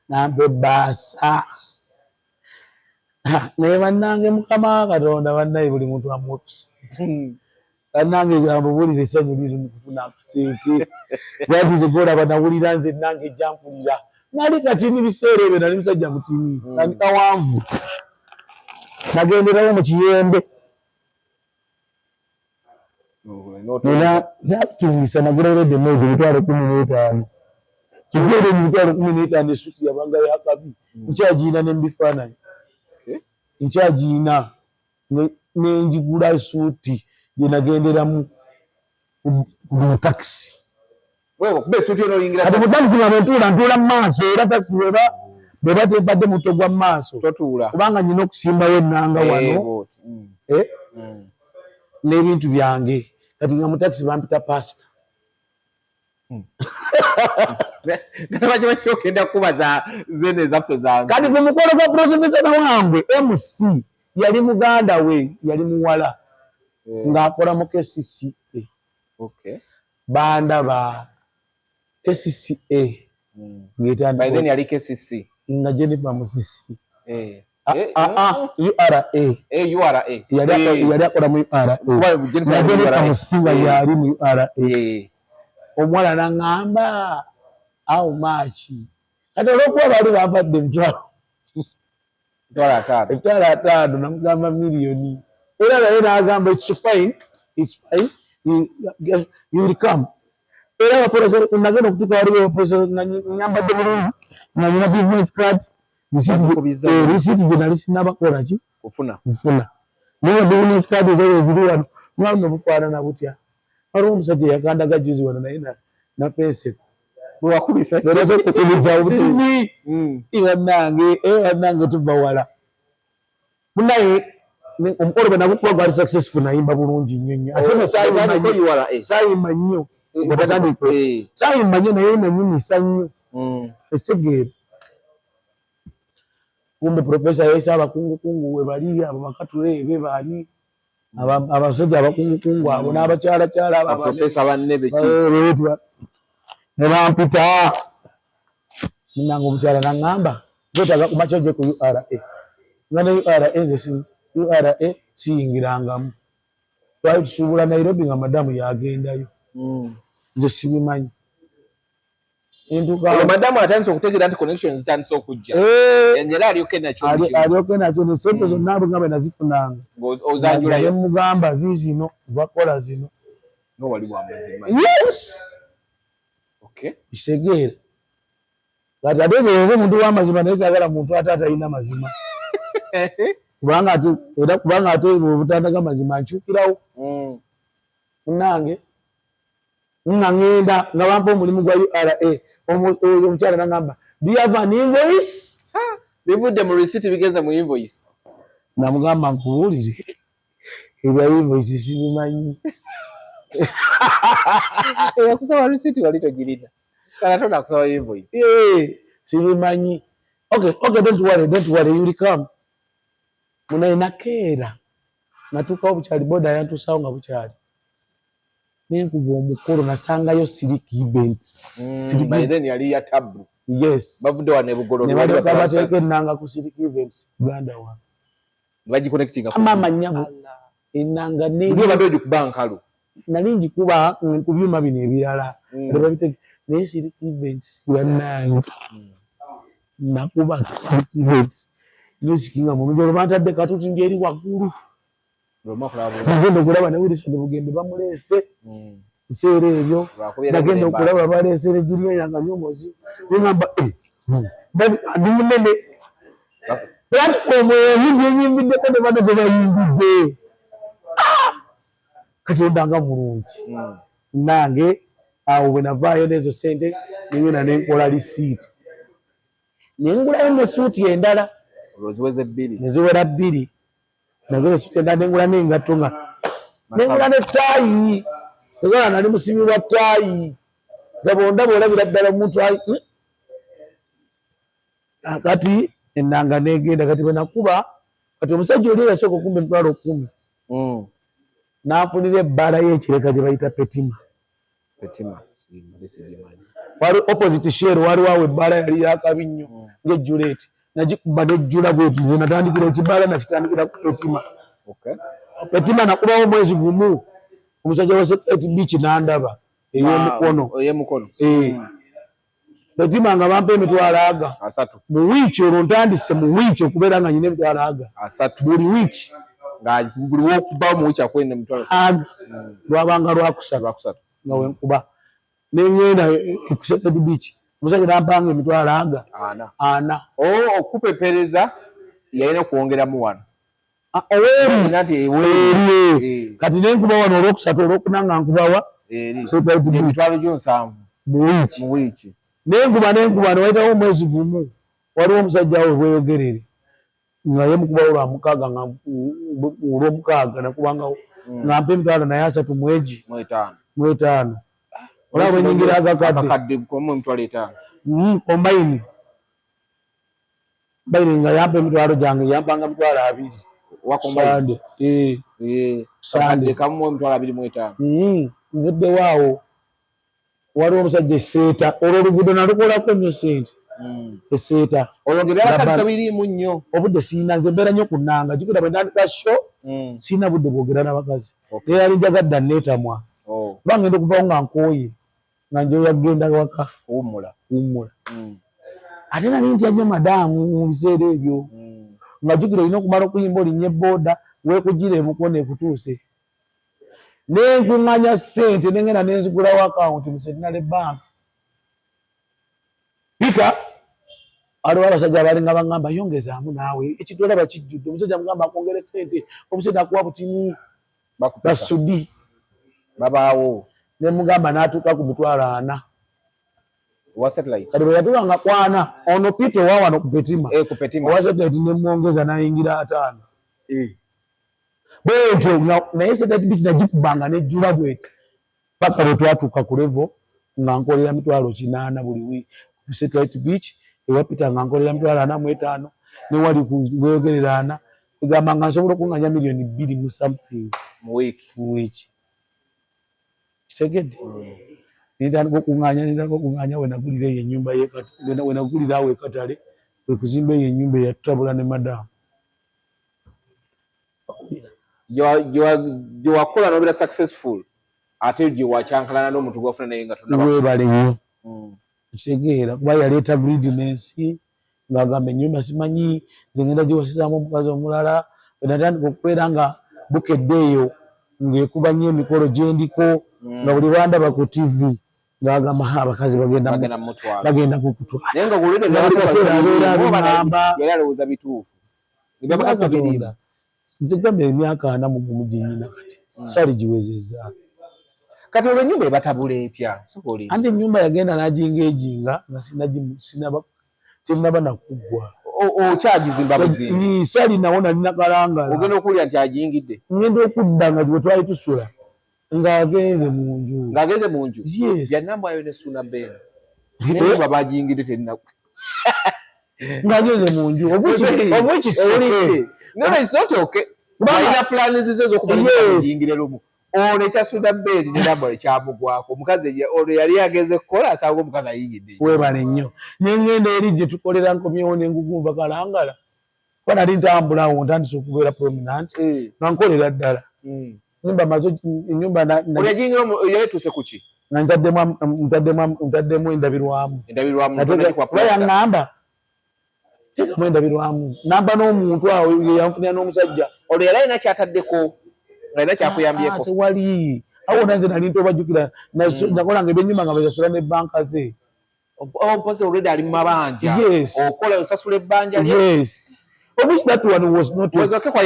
nampa ebbaasa naye bannange Mukama Katonda bannaye buli muntu amuwa bannange gamba buulira essanyu liri mu kufuna akasente lwaki zekolaba nawulira nze nange ejja mpulira nali kati ni biseera ebyo nali musajja mutini nali kawanvu nagenderawo mu kiyembe zakituwisa nagulawo demezi emitwalo 15 kigere emitwalo 15 esuti yabanga yakabi nkyagiina nembifaananyi nkyagiina nenjigula esuuti gyenagenderamu mu takisi ati mu takisi nga ntuula mu maaso era takisi bweba tebadde muto gwa mu maaso kubanga nyina okusimbawo ennanga wano n'ebintu byange kati nga mu takisi bampita pasita kati ku mukolo gwa Prosopesa Nawangwe MC yali muganda we yali muwala ng'akola mu KCCA bandaba KCCA nga Jennifer Musisi URA yali akola mu URA Jennifer Musisi yali mu URA omwana n'aŋŋamba awo maaki kati olw'okuba baali bampadde emitwalo 5 namugamba miliyoni era naye n'agamba it's fine you will come era abapolisi nagenda okutuuka waliwo abapolisi nyambadde bulungi nga nina business card risiiti gye nali sinnabakola ki kufuna naye business card ezo ziri wano mwalimu obufaanana butya waliwo omusajja yakandaga juzi wano naye na pense bwewakubisa okukubiza obuti bannange tuva wala munaye omukolo bwe nagukuba gwali successful nayimba bulungi nnyo ate saayimba nnyo saayimba nnyo naye nanyumisa nnyo ekitegeera kumbe profesa yayisa abakungukungu we bali abo bakatule be baali abasajja abakungukungu abo n'abakyalakyala ne bampita munange omukyala naŋŋamba gwetaaga kumakya gye ku URA nga ne URA siyingirangamu twali tusuubula Nairobi nga madamu yagendayo nze sibimanyi madamu atandise okutegeera nti connection zitandise okujja era alyoke nakyo nesente zonna abo nga bwe nazifunanga ne mugamba ziizino vakola zino kitegeera kati ategeereze muntu w'amazima naye saagala muntu ate atalina mazima kubanga ate obutandaga mazima nkyukirawo munange nga ŋŋenda nga bampa omulimu gwa URA omukyala n'aŋŋamba do you have an invoice bivudde mu receipt bigenze mu invoice namugamba nkubuulire ebya invoice sibimanyi yakusaba receipt wali togirina kana tona kusaba invoice sibimanyi okay don't worry you will come munaye nakeera natuukawo bukyali boda yantuusaawo nga bukyali nenkuba omukolo nasangayo civic events by then yali ya tabu yes bavudde wano ebugololo nebalyoka bateeka ennanga ku civic events uganda wano bagiconnectinga amama nnyabo ennanga nebadde ogikuba nkalu nali ngikuba ku byuma bino ebirala naye civic events bannange nakuba civic events musikinga mumijolo bantadde katuti ndi eri waggulu nagenda okulaba ne Wilson Bugembe bamuleese biseera ebyo nagenda okulaba baleese Regina yanga nyomozi neŋŋamba ndi munene platform eyinyimbideko ne bano gye bayimbidde katonda nga mulungi nange awo bwe navaayo n'ezo sente nengenda nenkola lisiiti nengulayo nesuuti endala neziwera 2 nagera esuuti endala nengula n'engatto nga nengula n'ettaayi egala nali musibi wa ttaayi gabondaba olabira ddala omuntu kati ennanga negenda kati bwe nakuba kati omusajja oli yasooka okumba emitwalo 10 n'afunira ebbaala y'ekireka gye bayita Petima wali opposite share waliwo awo ebbaala yali yakabi nnyo ng'ejjuleeti nagikuba nejjula bweti nze natandikira ekibaala nakitandikira ku Petima nakubawo omwezi gumu omusajja wa Secret Beach n'andaba ey'emukono Betima nga bampa emitwalo aga asatu mu wiiki olwo ntandise mu wiiki okubeera nga nyina emitwalo aga asatu buli wiiki nga buli wokuba mu wiiki akwenda emitwalo lwabanga lwakusatu nga wenkuba neŋŋenda ekusete biiki omusajja nampanga emitwalo aga ana okupepereza yalina okuwongeramu wano kati nenkuba wano olwokusatu olwokuna nga nkubawa emitwalo gyo 7 mu wiiki nenkuba newayitawo omwezi gumu waliwo omusajja we bweyogerere nga ye mukuba olwomukaaga nakubangawo nga mpa emitwalo naye 3 mwegi mu 5 olaba bwenyingira agakadde kombayini nga yampa emitwalo gyange yampanga emitwalo 2 nvuddewo awo waliwo omusajja eseeta olwo oluguudo nalukolako nnyo sente eseeta olwongereabakazi nnyo obudde siina nze mbeera nnyo kunanga jukira bwe ntandika sho siina budde bwogera n'abakazi era yali njagadda neetamwa kuba ngenda okuvawo nga nkooye nga njoya kugenda waka kuwummula ate nali ntya nnyo madaamu mu biseera ebyo nga jukira olina okumala okuyimba olinnye ebooda weekugira emukono ekutuuse nenkuŋŋanya ssente nengenda nenzigulawo akawunti mu Centenary Bank pita waliwo abasajja abalinga baŋŋamba yongezaamu naawe ekitolaba kijjudde omusajja mugamba akwongere ssente omusajja akuwa butini basudi babaawo nemugamba n'atuuka ku mitwalo 4 owa satellite kati bwe yatuuka nga kwana ono pita owa wano ku Petima owa satellite nemwongeza n'ayingira 5 bwetyo naye satellite beach nagikubanga nejjula bweti paka bwe twatuuka ku level nga nkolera mitwalo 8 buli wiiki ku satellite beach ewa pita nga nkolera mitwalo 45 newali kuweyogerera 4 egamba nga nsobola okuŋŋanya million 2 mu something mu wiiki kitegedde nitandika okuŋŋanya wenagulira eyo ennyumba wenagulira awo ekatale wekuzimba eyo ennyumba eyatutabula ne madamu gyewakola nobeera successful ate gyewakyankalana n'omuntu gwafuna naye nga webale nnyo kitegeera kuba yaleeta greediness ng'agamba ennyumba simanyi nze ngenda giwasizaamu omukazi omulala wenatandika okubeera nga bukedde eyo ng'ekuba nnyo emikolo gyendiko nga buli lwandaba ku TV ng'agamba abakazi bagenda kukutwala bituufu nzigamba emyaka 41 gyenyina kati saali giwezezza kati olwo ennyumba ebatabula etya anti ennyumba yagenda n'agingejinga nga sinaba nakuggwa okyagizimba buzimbi saali nawo nalina kalangala ogenda okuwulira nti agiyingidde ngenda okudda nga gwe twali tusula ng'agenze mu nju yannambwayo ne ssuuna beena nennyumba bagiyingidde terinaku ng'agenze mu nju balina pulaani zize ez'okubagiyingire lumu ono ekyassuuna beeri nenambwayo kyamugwako omukazi ono yali ageze kukola asanga omukazi ayingidde webale nnyo nengenda eri gye tukolera nkomyewo nengugunva kalangala kuba nali ntambula awo ntandise okubeera prominant nga nkolera ddala yaleetuse ku ki nga ntaddemu endabirwamu yaŋŋamba teekamu endabirwamu namba n'omuntu awo yeyanfunira n'omusajja olwo yali alina kyataddeko nga alina kyakuyambyeko tewali awo nanze nali ntobajjukira nakola nga ebyennyuma nga bazasula n'ebbanka ze mpozi olwedi ali mu mabanja okola osasula ebbanja lyeoke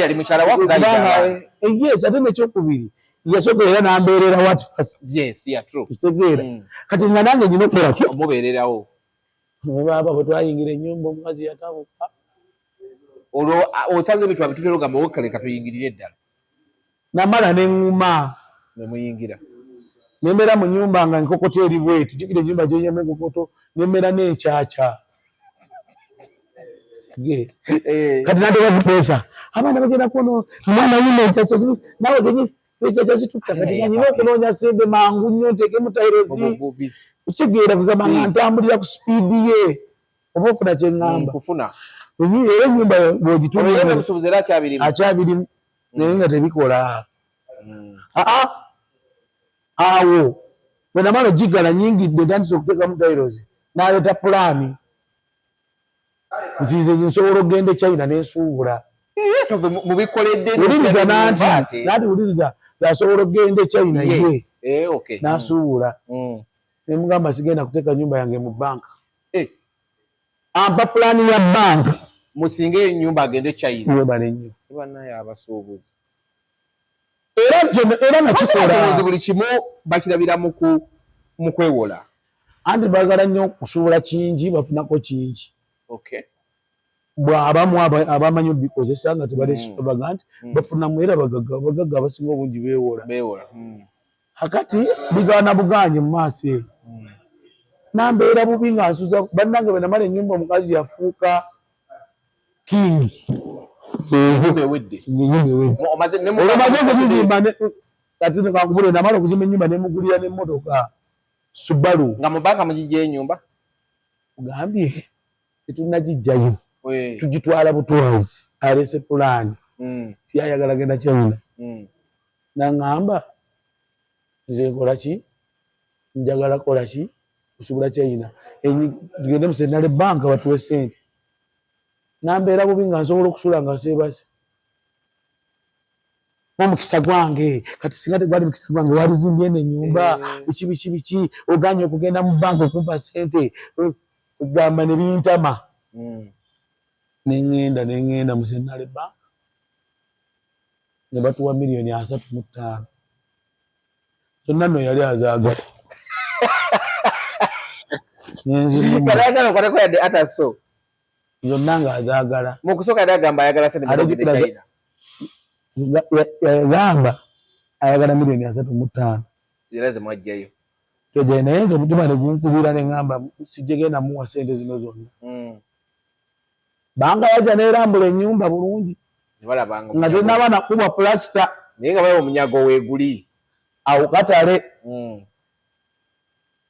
yali mukyala wakuzaalibwa ate nekyokubiri yasooka era nambeerera what first kitegeera kati nga nange nyina okukola omubeererawo baba bwe twayingira ennyumba omukazi yatabuka olwo osanze ebintu abitutera ogamba wekaleka tuyingirire eddala namala neŋŋuma nemuyingira nembeera mu nnyumba nga enkokoto eri bweti jukira ennyumba gyenyama enkokoto nembeera n'enkyakya kati nateeka kupeesa abaana bagenda kuno omwana yina enkyakya nawe enkyakya zitukka kati nga nyina okunoonya sente mangu nnyo nteekemu tairozi kitegeera kugamba nga ntambulira ku sipiidi ye oba ofuna kyeŋŋamba era ennyumba bwogitula akyabirimu naye nga tebikola awo bwe namala ogigala nyingidde ntandise okuteekamu tairozi n'aleeta pulaani nti nze nsobola okugenda e China n'ensuubula. Mubikoledde wuliriza naati wuliriza asobola okugenda e China ye n'asuubula. Ne mugamba sigenda kuteeka nnyumba yange mu banka. Ampa pulaani ya banka. Musinge ennyumba agende e China. Webale nnyo. Banaye abasuubuzi. Era nakikola. Buli kimu bakirabira mu kwewola. Anti baagala nnyo kusuubula kingi bafunako kingi. Abamu abamanyi obikozesa nga tebali extravagant bafunamu era bagagga abasinga obungi beewola. Akati bigaana buganye mu maaso eyo. Nambeera bubi nga nsuza bannange bwe namala ennyumba omukazi yafuuka kingi. Ennyumba ewedde. Omaze okuzizimba kati kankubule namala okuzimba ennyumba nemugulira n'emmotoka Subaru. Nga mu banka mugijja ennyumba? Ugambye tetunnagijjayo. Tugitwala butwazi alese pulaani si ayagala genda China. Naŋŋamba nze nkola ki njagala kola ki kusubula China tugende mu Central Bank batuwe ssente. Nambeera bubi nga nsobola okusula nga seebase omukisa gwange kati singa tegwali mukisa gwange walizimbye n'ennyumba biki oganye okugenda mu banka okumpa ssente ogamba ne bintama. Nengenda mu Central Bank ne batuwa $3,500,000. Zonna nno yali azaagala. Zonna ng'azaagala. Mu kusooka yali agamba ayagala ssente mu China. Yagamba ayagala $3,500,000. Era ze mwajjayo. Naye nze omutima ne gunkubira ne ŋŋamba sijja genda muwa ssente zino zonna. Banga yajja n'erambula ennyumba bulungi nga tenaba nakuba pulasita. Naye nga bali omunyago weeguli. Awo katale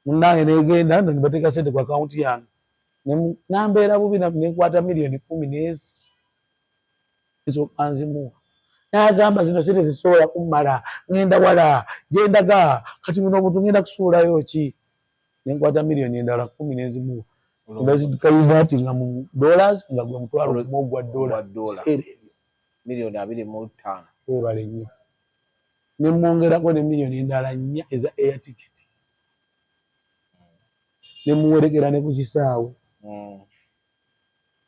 munnange negenda ne bateeka ssente ku akawunti yange. Nambeera bubi nenkwata $10,000 ezokka nzimuwa. N'agamba zino ssente zisobola kummala ŋŋenda wala gyendaga kati muno obuntu ŋŋenda kusuulayo ki. Nenkwata $10,000 endala 10 n'ezimuwa. Bazikayivatinga mu dollars nga gwe mutwalo gumu ogwa dola. $2,500,000. Webale nnyo. Ne mwongerako ne $4,000,000 endala 4 eza air ticket. Ne muwerekera ne ku kisaawe.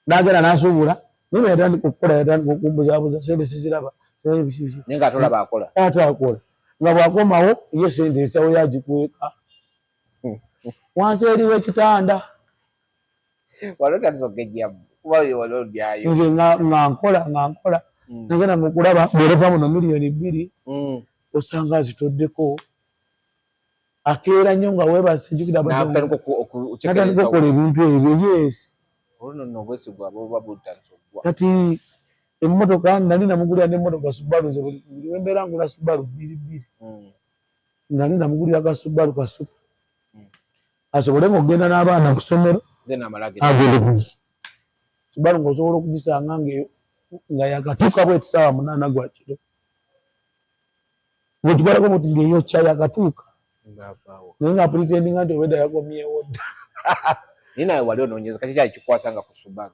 N'agenda n'asuubula naye yatandika okukola yatandika okumbuzaabuza ssente siziraba. Naye nga tolaba akola. Akola. Nga bw'akomawo ye ssente ensawo yagikweka. Wansi eri w'ekitanda. Nze nga nkola nagenda mukulaba bw'oleka muno $2,000,000 osanga azitoddeko akeera nnyo nga weebase jjukira natandika okukola ebintu ebyo. Kati emmotoka nali namugulira n'emmotoka Subaru nze buli wembeera ngula Subaru 2. Nali namugulira ka Subaru kasuka asobole okugenda n'abaana ku ssomero. Subaru ng'osobola okugisanga nga yakatuuka bw'eti ssaawa 8 gwa kiro. Bw'ogibalako muti ng'eyokya yakatuuka. Naye nga pretendinga nti obwedda yakomyewo dda. Naye nawe wali onoonyereza kaki kyali kikwasanga ku Subaru?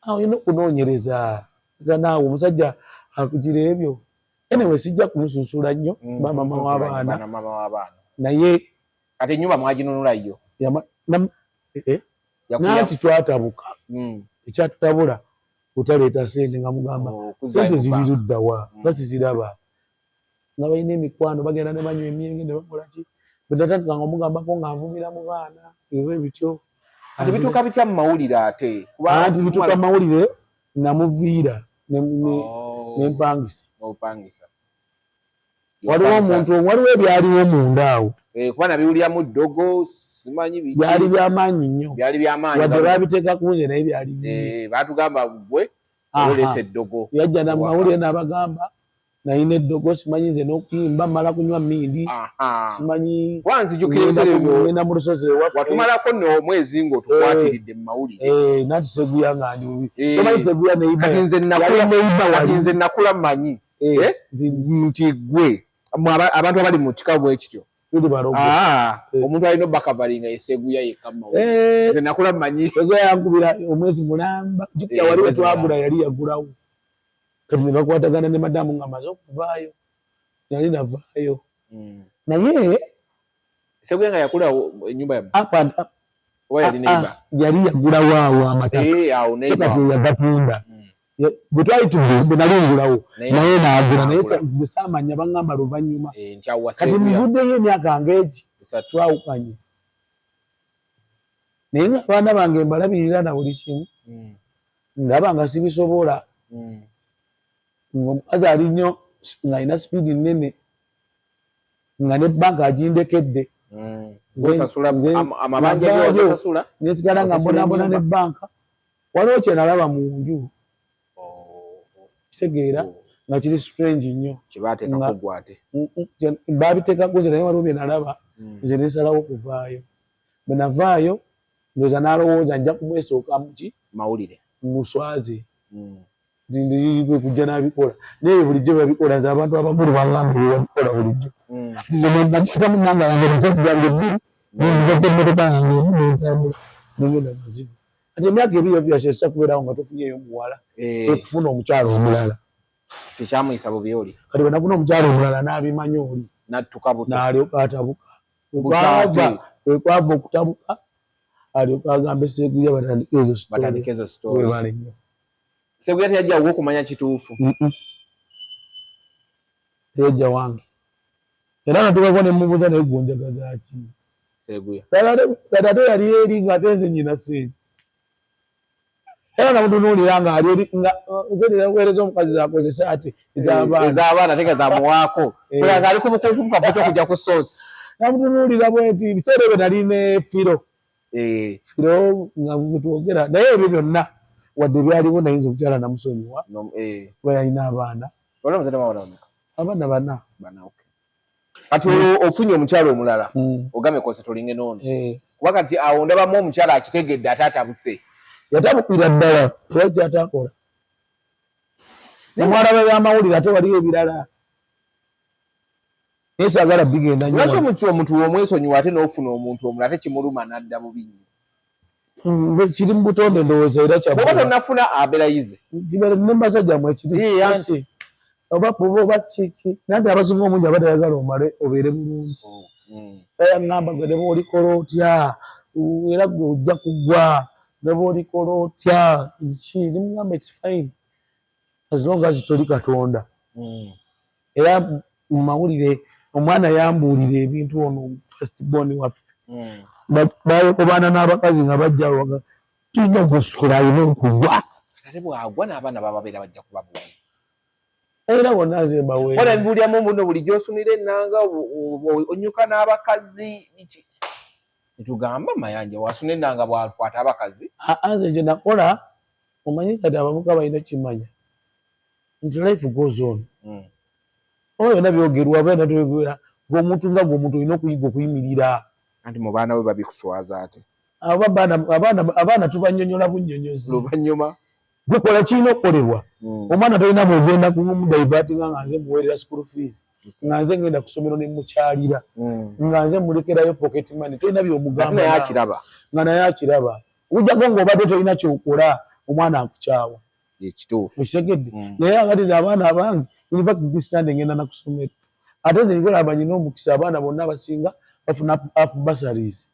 Olina okunoonyereza. Naawe omusajja akugira ebyo. Anyway sijja kumusunsula nnyo maama w'abaana. Naye kati ennyumba mwaginunula yo. Nanti twatabuka ekyatutabula otaleeta ssente nga mugamba ssente ziri luddawa nga siziraba nga balina emikwano bagenda ne banywa emyenge ne bakola ki bwe tatandika nga omugambako ng'anvumira mu baana ebyo bityo. Ati bituuka bitya mu mawulire ate? Anti bituuka mu mawulire namuviira n'empangisa. Waliwo omuntu waliwo ebyaliwo munda awo. Kuba nabiwuliramu ddogo simanyi biki. Byali by'amaanyi nnyo. Wadde baabiteeka ku nze naye byali nnyo. Baatugamba bwe oleese eddogo. Yajja na mawulire n'abagamba nalina eddogo simanyi nze n'okuyimba mmala kunywa mmindi. Simanyi wanzijukira ebiseera ebyo ngenda mu lusozi ewaffe. Watumalako n'omwezi ng'otukwatiridde mu mawulire. Nanti seguya nga ndi bubi. Tomanyi seguya neyiba. Kati nze nakula mmanyi nti gwe abantu abali mu kika bwe kityo tuli barogo omuntu alina bakavalinga eseguya yekama nze nakula manyi seguya yankubira omwezi mulamba jukira waliwo twagula yali yagulawo kati ne bakwatagana ne madamu nga amaze okuvaayo nali navaayo naye seguya nga yakula ennyumba yali yagulawo awo amata kati yagatunda bwe twali tugende nalingulawo naye naagula naye saamanya baŋŋamba luvannyuma kati nvuddeyo emyaka ng'egi twawukanye naye ng'abaana bange mbalabirira na buli kimu ndaba nga sibisobola ng'omukazi ali nnyo ng'alina sipiidi nnene nga ne bbanka agindekedde nesigala nga mbonabona ne bbanka waliwo kye nalaba mu nju kitegeera nga kiri strange nnyo baabiteekako nze naye waliwo bye nalaba nze nesalawo okuvaayo bwe navaayo ndoza n'alowooza nja kumwesooka muki mawulire muswazi ndiyigwe kujja n'abikola naye bulijjo babikola nze abantu abakulu baŋŋamba babikola bulijjo nagata munanga yange nfetu zange bbiri nzate emmotoka yange nentambula nogenda mazibu kati emyaka ebiri byasesa kubeerawo nga tofunyeeyo muwala okufuna omukyalo omulala tekyamuyisa bubi oli kati bwenafuna omukyalo omulala n'abimanya oli n'alyoka atabuka wekwava okutabuka alyoka agamba eseguya batandike ezo sitori nnyo seguya teyajjawo okumanya kituufu teyajja wange era natukako ne mubuuza naye gonjagaza ki seguya kati ate yali eri ng'ate nze nnyina sente era namutunuulira nga ali eri nga sente zakuweereza omukazi zakozesa ate ez'abaana teka zamuwaako nga ali kubukunku kafuta okujja ku soosi namutunuulira bweti biseera ebyo nali ne firo nga bwetwogera naye ebyo byonna wadde byaliwo nayinza okukyala namusonyiwa kuba yalina abaana abaana bana kati ofunye omukyalo omulala ogambe kose tolinge nono kuba kati awo ndabamu omukyala akitegedde ate atabuse yatabukira ddala yajja atakola omwalaba byamawulire ate waliwo ebirala naye saagala bigenda nnyo lwaki omuntu omwesonyiwa ate n'ofuna omuntu omulala ate kimuluma n'adda bubi nnyo kiri mu butonde ndowooza era oba tonnafuna aberayize nembasajja mwe kiri oba kiki nanti abasinga omungi abatayagala omale obeere bulungi yaŋŋamba gwe ne bw'olikola otya era gwe ojja kugwa ne bw'olikola otya ki nimugamba its fine as long as toli Katonda era mu mawulire omwana yambuulira ebintu ono first born waffe baana n'abakazi nga bajja waga tulina gusukula alina okugwa ate bw'agwa n'abaana bababeera bajja kubabuula era bonna nze mbaweera wala mbuulyamu muno buli gy'osunira ennanga onyuka n'abakazi biki netugamba Mayanja wasuna ennanga bwakwata abakazi nze gye nakola omanyi kati abavuka balina kimanya nti life goes on oba byonna byogerwa byonna tubigera ng'omuntu nga gwe omuntu olina okuyiga okuyimirira anti mu baana bwe babikuswaza ate abaana tubannyonnyola bunnyonnyozi luvannyuma gukola kirina okukolebwa omwana tolina bwogenda kumudaivatinga nga nze muweerera school fees nga nze ngenda ku ssomero ne mukyalira nga nze mulekerayo pocket money tolina by'omugamba nga naye akiraba ojjako ng'obadde tolina kyokola omwana akukyawa ekituufu okitegedde naye akati nze abaana abange university distance ngenda na ku ssomero ate nze nikola abanyina omukisa abaana bonna abasinga bafuna half bursaries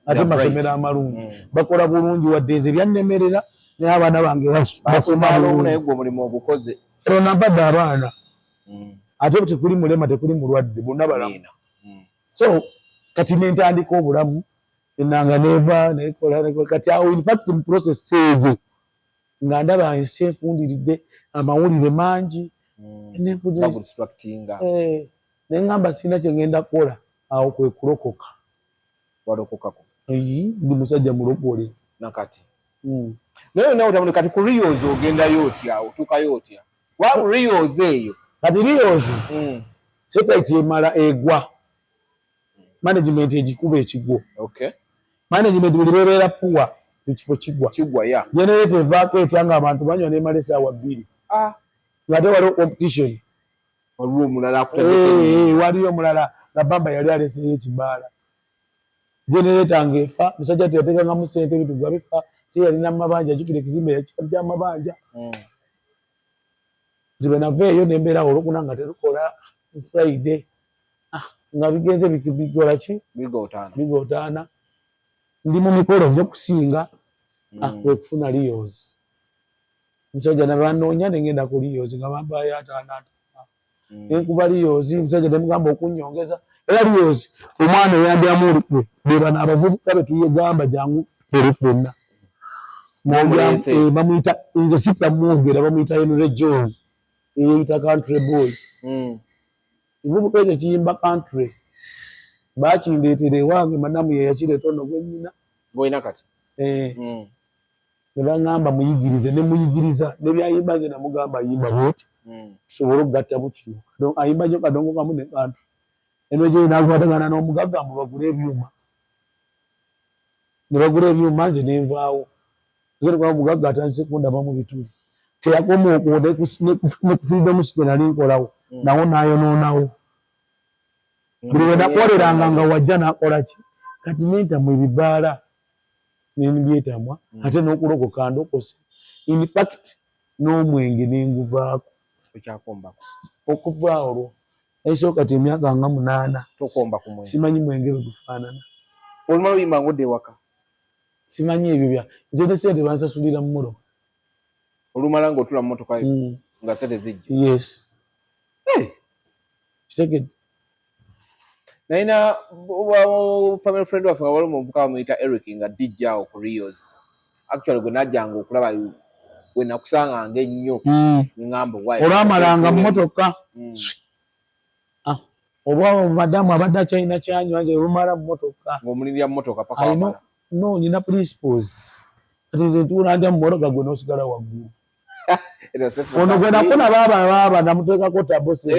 ate masomero amalungi bakola bulungi wadde nze byannemerera naye abaana bange basoma naye gwe omulimu ogukoze ero nampadde abaana ate tekuli mulema tekuli mulwadde bonna balamu so kati nentandika obulamu enanga neva nekola kati awo in fact mu process eyo nga ndaba ensi enfundiridde amawulire mangi neŋŋamba sirina kye ŋŋenda kukola awo kwe kulokoka walokokako ndi musajja mulokole nakati naye nawe otamuli kati ku Rios ogendayo otya otuukayo otya wa Rios eyo kati Rios sepeti emala egwa management egikuba ekigwo management buli bebeera puwa ekifo kigwa generator evaako etya nga abantu banywa n'emala essaawa 2 ng'ate waliwo competition waliwo omulala Kabamba yali aleseyo ekibaala. Generator ngefa musajja teyateekanga mu ssente ebintu gabifa teyalina amabanja ajjukira ekizimbe yakya amabanja. Nti bwe naveeyo ne mbeera olwokuna nga terukola Friday nga bigenze bikola ki bigotaana ndi mu mikolo gy'okusinga kwe kufuna Leos. Musajja ne bannoonya ne ngenda ku Leos nga bampaayo ataano ne nkuba Leos musajja ne mugamba okunnyongeza era Leos omwana eyandyamu olukwe be bano abavubuka be tuyegamba jangu eri ffenna bamuyita nze sitamwogera bamuyita Henry Jones eyeyita country boy. Kivubuka ekyo kiyimba country bakindeetera ewange madamu ye yakireeta ono gwennyina boyina kati ne baŋŋamba muyigirize ne muyigiriza ne byayimba nze namugamba ayimba bwoti tusobole okugatta butyo ayimba nnyo kadongo kamu ne country eno gyo naakwatagana n'omugagga bagula ebyuma ne bagula ebyuma nze ne nvaawo nze nekwa omugagga atandise kundaba mu bituli teyakoma okwo ne freedom city nali nkolawo nawo naayonoonawo buli we nakoleranga nga wajja nakola ki kati nentamu ebibaala nebyetamwa ate n'okulokoka ndokose in fact n'omwenge nenguvaako okuva olwo esooka ti emyaka nga 8 simanyi mwenge bwe gufaanana olumala oyimba ngodde ewaka simanyi ebyo bya nze ne ssente bansasulira mu motoka olumala ng'otula mu motoka nga ssente zijja yes kitegedde nalina family friend waffe nga wali omuvuka bamuyita Eric nga dijjaawo ku Rios actually gwe najjanga okulaba we nakusanganga ennyo neŋŋamba olwamalanga mu motoka oba madamu abadde akyalina kyanywa nze olumala mu motoka ng'omulirira mu motoka paka wamala no nyina principles kati nze ntuula ndya mu motoka gwe n'osigala waggulu ono gwe nafuna baaba namuteekako tabose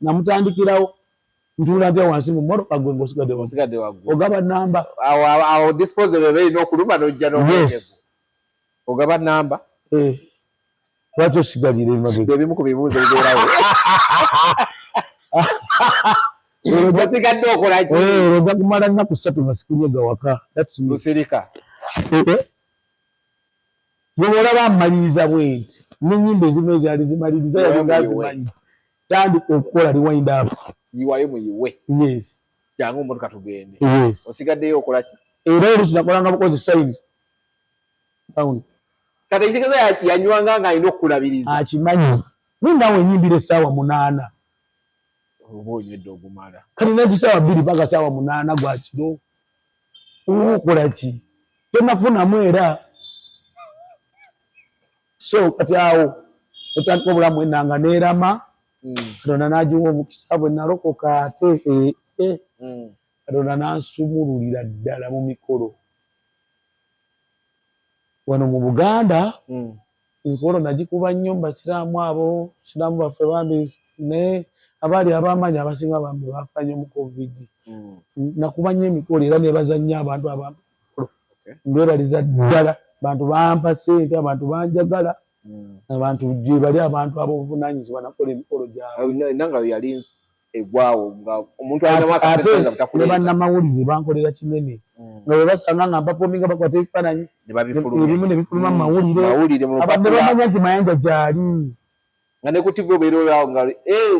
namutandikirawo ntuula ntya wansi mu motoka gwe ng'osigadde waggulu ogaba namba awo disposable beerina okuluma n'ojja n'omwegeko ogaba namba lwaki osigalire emabega ebimu ku bibuuzo bibeerawo osigadde okola ki ojja kumala nnaku 3 nga sikunyega waka lusirika bw'olaba amaliriza bwenti n'ennyimba ezimu ezaali zimaliriza yalinga azimanyi tandika okukola rewind up yiwayo muyiwe yes jangu motoka tugende yes osigaddeyo okola ki era ero kinakolanga bukozi sayini kati ekitegeeza yanywanga nga alina okukulabiriza akimanyi nindawo enyimbira essaawa 8 oba onywedde ogumala kati nezisaawa 2 paka saawa 8 gwa kiro okola ki tonafunamu era so kati awo otandika obulamu enanga neerama Katonda n'agiwa omukisa bwe nalokoka ate Katonda n'ansumululira ddala mu mikolo wano mu Buganda emikolo nagikuba nnyo mu basiraamu abo siraamu baffe bambi naye abaali ab'amaanyi abasinga bambi baafa nnyo mu covid nakuba nnyo emikolo era nebaza nnyo abantu abamikolo mbebaliza ddala abantu bampa ssente abantu banjagala abantu gye bali abantu ab'obuvunaanyizibwa nakola emikolo gyabwe nanga yali egwawo nga omuntu alinamu akaseeza butakuleeta ne bannamawulire bankolera kinene nga bwe basanga nga mpafominga bakwata ebifaananyi ebimu ne bifuluma mu mawulire abadde bamanya nti Mayanja gyali nga ne ku TV obeera olwawo nga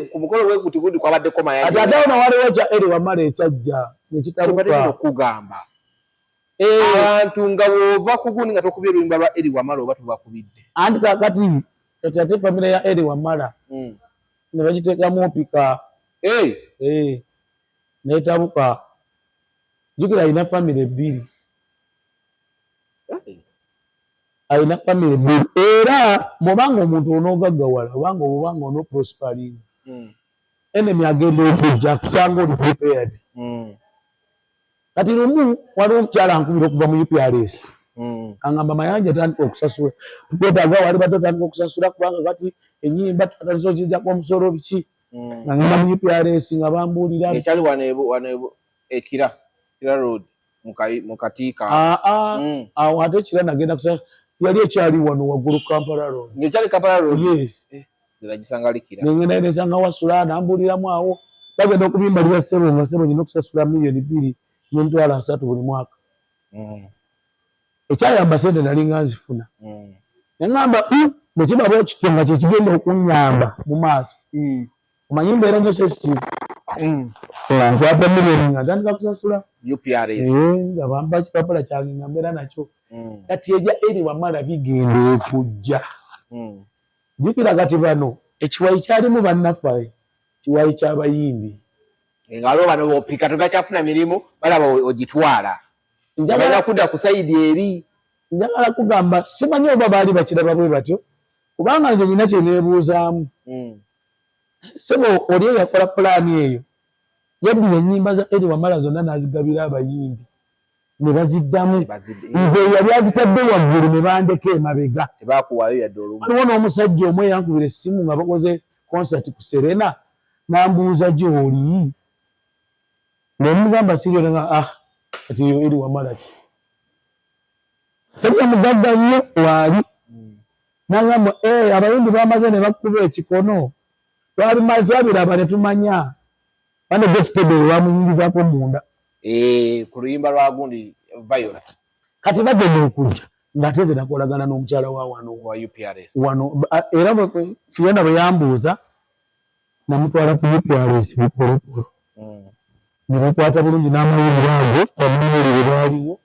ku mukolo gw'ekutigundi kwabaddeko Mayanja ate atewo waliwo kya eri wamala ekyajja nekitabuka okugamba abantu nga bw'ova ku gundi nga tokubye oluyimba lwa eri wamala oba tubakubidde anti kakati kati ate famire ya eri wamala ne bagiteekamu opika netabuka jukira alina famire 2 alina famire 2 era bw'obanga omuntu onoogaggawala obanga onooprosparing enemy agenda okujja kusanga oli prepared kati lumu waliwo omukyala ankubira okuva mu UPRS angamba Mayanja tandika okusasula tukwetaaga wali batotandika okusasula kubanga kati ennyimba tutandise okijjako omusolo biki nga ngenda mu UPRS nga bambuulira ekyali wano ekira road mu Katiika awo ate ekira nagenda kusa yali ekyali wano waggulu Kampala road ng'ekyali Kampala road yes Ziragisangalikira. Nengenda nesanga wasula nambuliramu awo. Bagenda okubimba lya ssebo nga ssebo nyina okusasula miliyoni 2 n'emitwalo 3 buli mwaka. Ekyayamba sente nali nga nzifuna. Nengamba bwe kiba bwekityo nga kyekigenda okunyamba mu maaso. Omanyi mbeera nyo sensitive. Nkwata miliyoni nga ntandika kusasula. UPRS. Nga bampa kipapula kyange nga mbeera nakyo. Kati ejja eri wamala bigenda okujja. Jjukira kati bano ekiwayi kyalimu bannaffe kiwayi ky'abayimbi. Ngalo bano bopika togakyafuna mirimu balaba ogitwala. Njagala kudda ku sayidi eri. Njagala kugamba simanyi oba baali bakiraba bwe batyo kubanga nze nyina kye neebuuzaamu. Sebo oli yakola pulaani eyo yaddira ennyimba za Eri Wamala zonna n'azigabira abayimbi ne baziddamu. Nze yali azitadde waggulu ne bandeka emabega. Tebaakuwaayo yadde olumu. Waliwo n'omusajja omwe yankubira essimu nga bakoze konsati ku Serena n'ambuuza gy'oli. Ne mugamba siryo nga kati yo Eri Wamala ki. Sajja mugagga nnyo waali. N'agamba abayimbi bamaze ne bakuba ekikono. Twabiraba ne tumanya. Bano gospel bamuyingizaako munda. Ku luyimba lwa gundi Viola. Kati bagenda okujja ng'ate nze nakolagana n'omukyala wa wano wa UPRS. Wano era Fiona bwe yambuuza namutwala ku UPRS bupolopolo. Ne bakwata bulungi n'amayimba ago bamuwulire baaliwo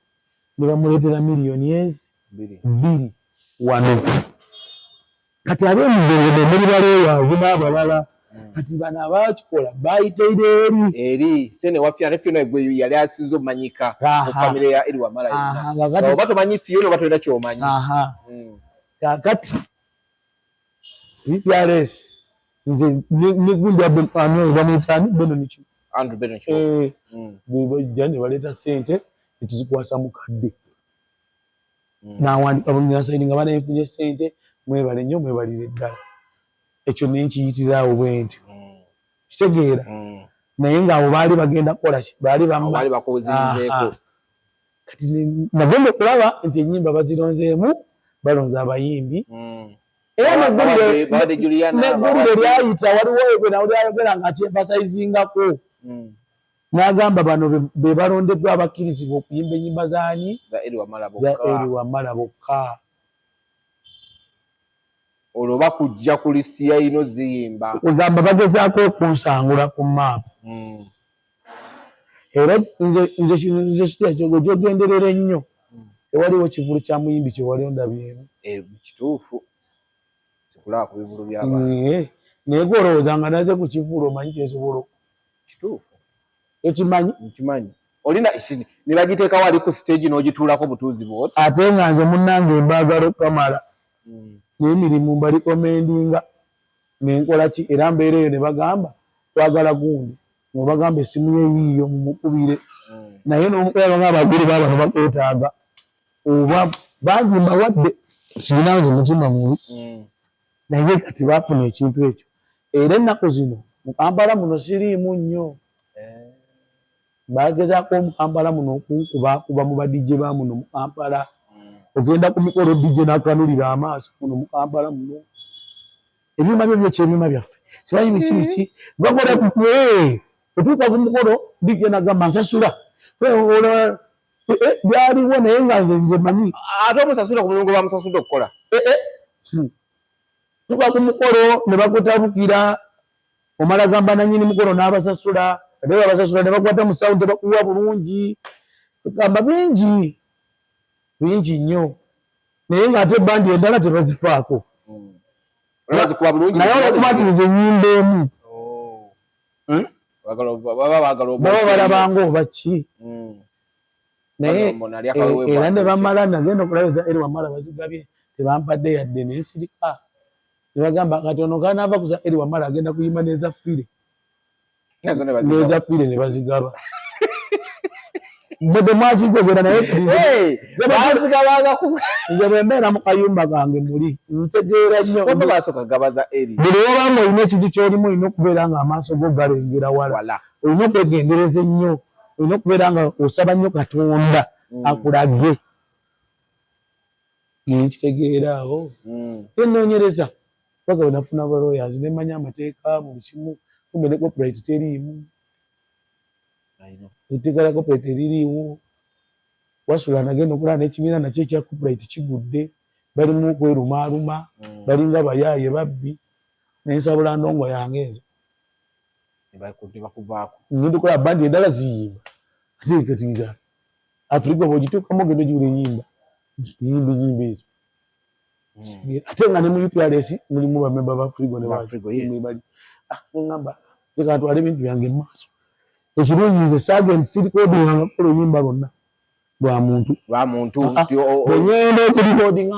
ne bamuleetera miliyoni 2 wano. Kati ab'emugendo muri balowaavu n'abalala kati bano abaakikola baayiteire eri sene wafya ne Fiona gwe yali asinze omanyika mu famire ya Eri Wamala yonna. Oba tomanyi Fiona oba tolina ky'omanyi. Kakati UPRS nze ne gundi bamuyitaani Benonicho. Andrew Benonicho. Bwebajja ne baleeta ssente ne tuzikwasa mukadde. N'awandika bulungi n'asayini nga banayefunye ssente mwebale nnyo mwebalire ddala. Ekyo ne nkiyitirawo bwe ntyo. Kitegeera. Naye ng'abo baali bagenda kukola ki? Baali bakozinzeeko. Kati nagenda okulaba nti ennyimba bazironzeemu balonze abayimbi. Era neggulire lyayita waliwo gwe nawe lyayogera nga kyempasayizingako. N'agamba bano be balondeddwa abakkirizibwa okuyimba ennyimba zaani? Za Eri Wamala bokka. Olwo bakujja ku lisiti ya ino ziyimba. Ogamba bagezaako okunsangula ku maapu. Era nze kitya kyogo gyogenderera ennyo. Tewaliwo kivulu kya muyimbi kye wali ondabyemu. Kituufu. Sikulaba ku bivulu by'abantu. Naye gwe olowooza nga naze ku kivulu omanyi kyesobola. Kituufu. Ekimanyi? Nkimanyi. Olina ne bagiteeka wali ku stage n'ogituulako butuuzi bw'oti. Ate nga nze munnange mbaagala okamala. N'emirimu mbalikomendinga nenkola ki era mbeera eyo ne bagamba twagala gundi ne bagamba essimu ye yiiyo mumukubire naye n'omukulaba ng'abagulu baabano bakwetaaga oba bangi mbawadde sirina nze mutima mubi naye kati baafuna ekintu ekyo era ennaku zino mu Kampala muno siriimu nnyo bagezaako mu Kampala muno okunkubakuba mu badijje ba muno mu Kampala. Ogenda ku mikolo DJ n'akanulira amaaso muno mu Kampala muno. Ebyuma byo ky'ebyuma byaffe. Simanyi biki bakola otuuka ku mukolo DJ n'agamba nsasula. Byaliwo naye nga nze manyi. Ate omusasula ku mulungu bamusasudde okukola. Tuuka ku mukolo ne bakutabukira omala gamba nannyini mukolo n'abasasula. Ate abasasula ne bakwata mu sawundi tebakuwa bulungi. Gamba bingi nnyo naye ng'ate bandi endala tebazifaako. Naye olwokumatiriza ennyimba emu baba balabanga oba ki. Naye era ne bamala nagenda okulaba eza Eri Wamala bazigabye tebampadde yadde n'ensirika. Ne bagamba katono kanaava kuza Eri Wamala agenda kuyimba n'eza ffire. N'eza ffire ne bazigaba. Bwe mwakitegeera naye nze bwe mbeera mu kayumba kange muli ntegeera nnyo. Buli wabanga olina ekintu ky'olimu olina okubeera ng'amaaso go galengera wala. Olina okwegendereza ennyo. Olina okubeera nga osaba nnyo Katonda akulage. Nkitegeera awo. Tennoonyereza paka banafuna ba lawyers ne manya amateeka mu kimu kumbe ne copyright teriimu itegala copyright eririiwo wasula nagenda okulaba n'ekibiina nakyo ekya copyright kigudde balimu kwerumaaluma balinga bayaaye babbi nensabula ndongo yange ezo ngenda okulaba bandi endala ziyimba ate katiza Afrika bw'ogituukamu ogenda ogiwula enyimba enyimba ezo ate nga ne mu UPRS mulimu bamemba ba Afrika ne bali ngamba tekatwala ebintu byange mu maaso ekirungi nze saagenda sirikodinga kukola oluyimba lwonna lwa muntu ngenda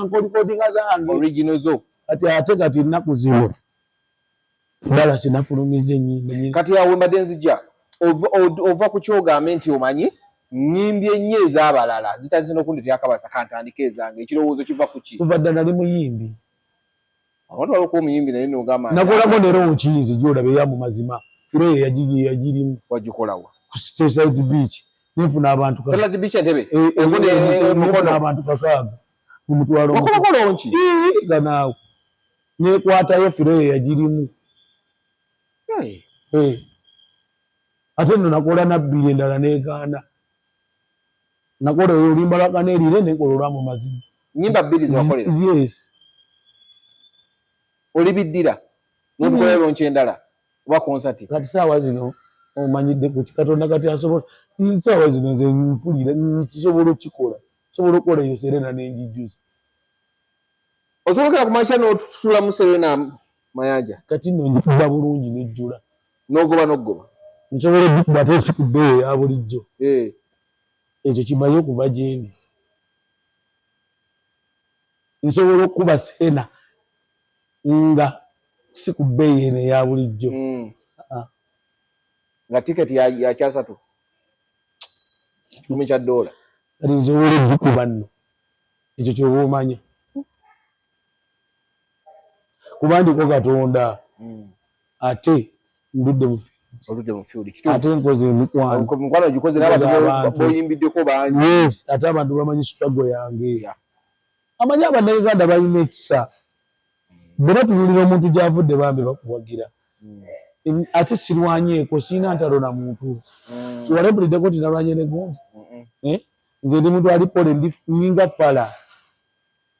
okurikodinga zange original zo kati nnaku zino ddala sinafulumiza ennyimba kati awo mbadde nzija ova ku kyogambe nti omanyi nnyimbi ennyo ez'abalala zitandise n'okundetera akabasa kantandika ezange ekirowoozo kiva ku ki kuva ddala nali muyimbi abantu waliwo kuba omuyimbi naye n'ogamba nakolako neero nkiyizi gyolaba eya mu mazima fire yagirimu wagikolawa ku Satellite Beach nefuna abantu Satellite Beach entebe nefuna abantu kakaaga omutwalo wakolako lonki ganaawo nekwatayo fire yagirimu ate nno nakola nabbiri endala negaana nakola oluyimba lwa Kaneerire nekola olwa mu mazima nnyimba bbiri zewakolera yes olibiddira notukolera lonki endala oba konsati kati saawa zino omanyidde ku Katonda kati asobola saawa zino nze mpulira nkisobola okukikola sobola okukola eyo Serena nenjijjuza osobokera ku makya n'otusula mu Serena Mayanja kati nno njikuba bulungi nejjula n'ogoba nsobola okukikuba ate sikubbe eyo ya bulijjo ekyo kimanyi okuva gyendi nsobola okukuba Serena nga sikubbe eyo eya bulijjo nga tiketi ya $300 $10 kati nsobola okukikuba nno ekyo kyoba omanya kuba ndiko Katonda ate ndudde mu field ate nkoze emikwano gikoze n'abantu boyimbiddeko bangi ate abantu bamanyi struggle yange amanyi abannayuganda balina ekisa bwera tunulira omuntu gy'avudde bambi bakuwagira ate sirwanyeeko sirina ntalo na muntu kiwalembuliddeko tinalwanye ne gundi nze ndi muntu ali pole ndinga fala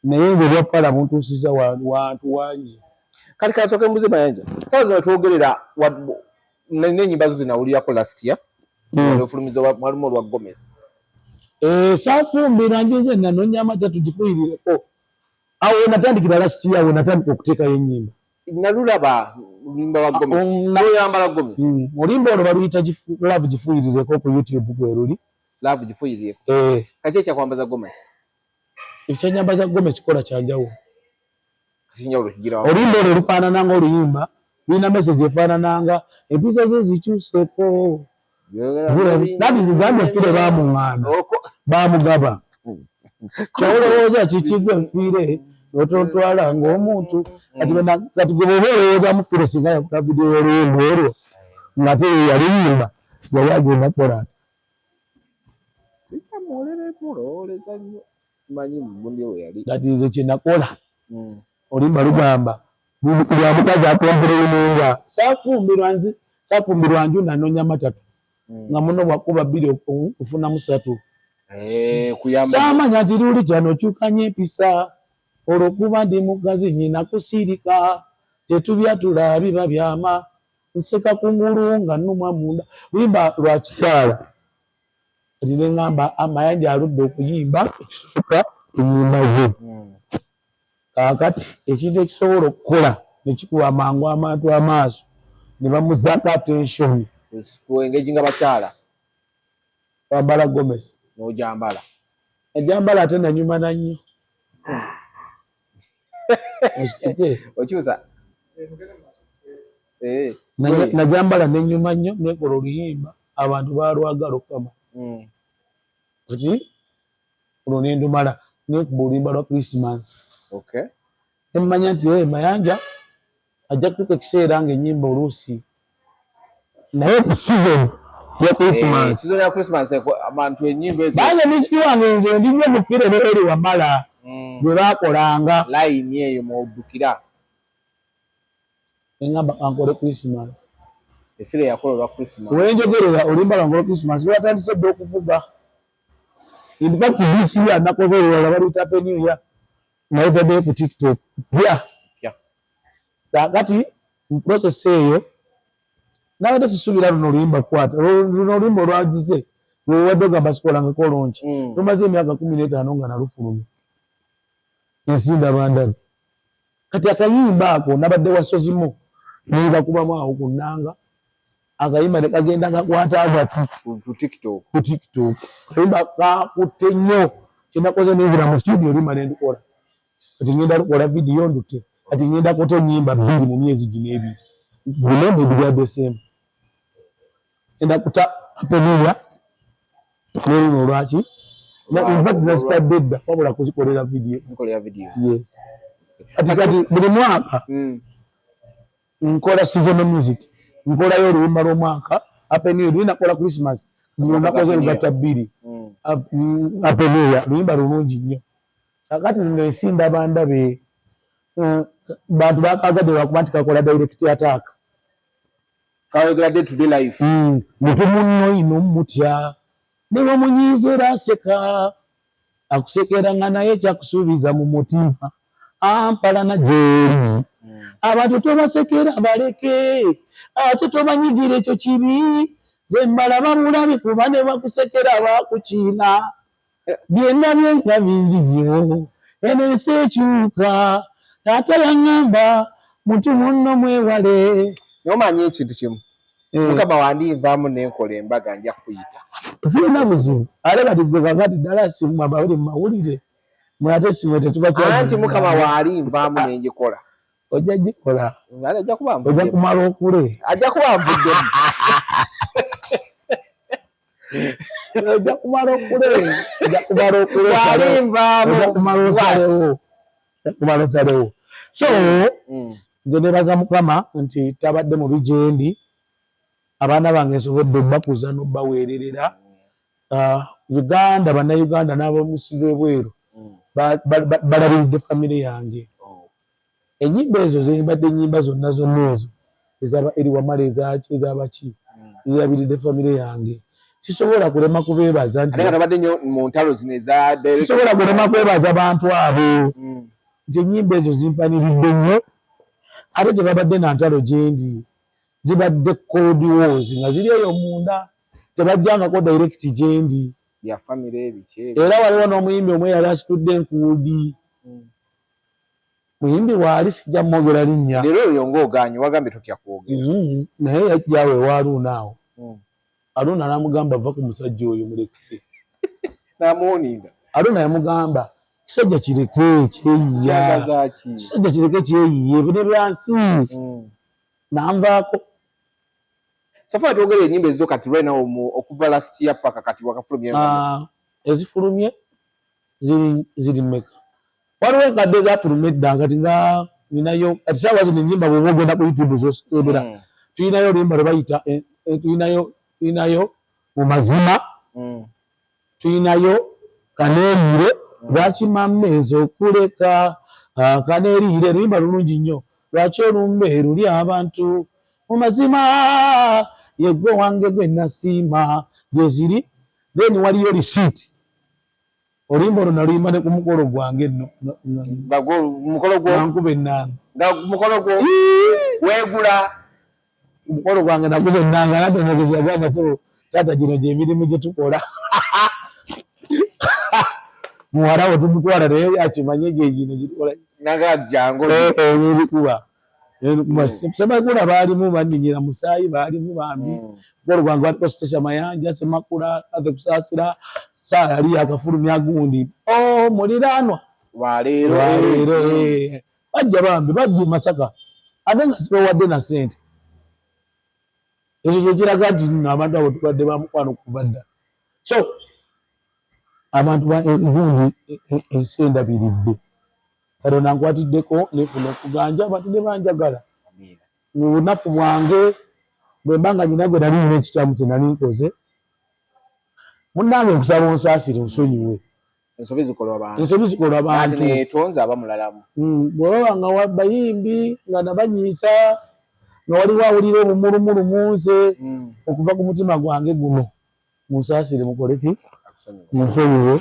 naye ng'ebya fala muntuusiza wantu wangi kati kasooke mbuze Mayanja saawa zino twogerera n'ennyimba zo zinawulirako last year olufulumizo mwalimu olwa Gomez saafumbira nje nze nanoonya amata tugifuyirireko awo natandikira last year awo natandika okuteekayo ennyimba nalulaba olimba wa Gomez noyambala Gomez olimba olwo baluyita love gifuyirireko ku YouTube gweruli love gifuyirireko kaki ekyakwambaza Gomez ekyenyambaza Gomez kola kyanjawo olimba olwo lufaanana ng'oluyimba lulina message efaanananga empisa zo zikyuseeko nadi Uganda efire baamuŋŋaana baamugaba kyolowooza kikigwe enfiire ototwala ng'omuntu kati gwe bwoba olowooza mufire singa yakuta vidiyo y'oluyimba olwo ng'ate yaluyimba yali agenda kukola kati nze kye nakola olimba lugamba lwa mukazi akompereyininga saafumbirwa nju nanoonya matatu nga muno bwakuba bbiri okufunamu 3 saamanya nti luli kyano okyukanya empisa olwokuba ndi mugazi nyina kusirika tetubya tula biba byama nseka kungulu nga nnumwa munda luyimba lwa kikyala kati ne ŋŋamba Amayanja aludde okuyimba ekisooka ennyimba ze kaakati ekintu ekisobola okukola nekikuba mangu abantu amaaso ne bamuzaako attention engaging abakyala wambala Gomez n'ojambala ejambala ate nanyuma nannyo okyusa najambala nenyuma nnyo nekola oluyimba abantu balwagala okukama kati olwo nendumala nekuba oluyimba lwa Christmas emmanya nti Mayanja ajja kutuuka ekiseera ng'ennyimba oluusi naye ku season ya Christmas abantu ennyimba ezo bange muziki wange nze ndinye mufire n'eri wamala gwe baakolanga layini eyo mw'oddukira engamba ankole Christmas efire yakolwa Christmas wenjogerera olimba lwangolo Christmas lwatandise dde okuvuga in fact this year nakoze olulala baluta pe new year naitadde ku TikTok pya kakati mu process eyo nabadde sisuubira luno oluyimba kukwata luno oluyimba olwagize lwewadde ogamba sikolangako lonki lumaze emyaka 15 nga nalufulumya ensinda bandala kati akayimba ako nabadde wasozimo nebakubamu awo ku nnanga akayimba ne kagenda kakwata agati ku TikTok kayimba kakutte nnyo kyenakoze nenvira mu studio oluyimba nendukola kati ngenda lukola vidiyo ndute kati ngenda kote ennyimba 2 mu myezi gino ebiri bulembe bya Desemba enda kuta apeniya n'oluno lwaki in fact nazitadde dda wabula kuzikolera vidiyo yes kati buli mwaka nkola season music nkolayo oluyimba lw'omwaka apeniya lwinakola Christmas lunakoze lugatta 2 apeniya luyimba lulungi nnyo kakati zino ensinda bandabe bantu bakagadde lwakuba nti kakola direct attack kayogera day to day life mutu munno ino mutya niwe munyiiza era aseka akusekera nga naye kyakusuubiza mu mutima ampalana gyeri abantu tobasekera baleke ate tobanyigira ekyo kibi ze mbala bamulabi kuba ne bakusekera bakukiina byenda byenga bingi nnyo eno ensi ekyuka ate yaŋŋamba mutu munno mwewale nomanyi ekintu kimu mukama wandinvaamu nenkola embaga nja kuyita zirina buzibu ate kati gwe kakati ddala simwa bawuli mu mawulire mwe ate simwe anti mukama waalinvaamu nenjikola ojja gikola ajja kuba ojja kumala okule ajja kuba nvuddemu ojja kumala okule ojja kumala okule waalinvaamu ojja kumala osalewo so nze nebaza mukama nti tabadde mu bijendi abaana bange nsobodde obbakuza n'obbaweererera Uganda bannayuganda n'abamusize bweru balabiridde famire yange enyimba ezo zembadde enyimba zonna ezo ezaba eri wamala ezabaki zirabiridde famire yange sisobola kulema kubeebaza nti sisobola kulema kwebaza bantu abo nti enyimba ezo zimpaniridde nnyo ate tebabadde na ntalo gyendi zibadde cold wars nga ziri eyo munda tebajjangako direct gyendi era waliwo n'omuyimbi omwe yali asitudde enkuudi muyimbi waali sijja mwogera linnya leero oyo ng'ogaanyi wagambye totya kwogera naye yajjawe ewa Aruuna awo Aruuna n'amugamba va ku musajja oyo mulekere n'amuwuninga Aruuna yamugamba kisajja kireke kyeyiya kisajja kireke kyeyiye bine byansi nanvaako safari twogera ennyimba ezo kati right now okuva last year paka kati wakafulumye ezifulumye ziri mmeka waliwo enkadde ezafulumye edda kati nga ninayo kati saawa zino ennyimba bw'oba ogenda ku YouTube zosebera tuyinayo oluyimba lwe bayita tuyinayo mu mazima tuyinayo kaneeriire zakimamme ez'okuleka kaneeriire oluyimba lulungi nnyo lwaki olumbe luli abantu mu mazima yegwe wange gwe nasiima gyeziri then waliyo receipt oluyimba olwo naluyimba ne ku mukolo gwange nno nankuba ennanga weegula omukolo gwange nakuba ennanga natonogezagamba so taata gino gyemirimu gye tukola muwala we tumutwala naye akimanye gyegino gitukola nebikuba Sebagula baalimu banninyira musaayi baalimu bambi mukolo gwange waliko Sitesha Mayanja Semakula ate kusaasira saa yali akafulumya gundi muliraanwa waleero bajja bambi bajja Masaka ate nga sibawadde na ssente ekyo kyekiraga nti nno abantu abo tubadde bamukwano okuva dda so abantu gundi ensi endabiridde Katonda nkwatiddeko nefuna okuganja abantu ne banjagala mu bunafu bwange bwe mba nga nina gwe nali nina ekikyamu kye nali nkoze munnange nkusaba onsaasire nsonyiwe ensobi zikolwa abantu netonza abamulalamu bw'oba nga bayimbi nga nabanyiisa nga waliwo awulira obumulumulu munze okuva ku mutima gwange guno munsaasire mukole ki musonyiwe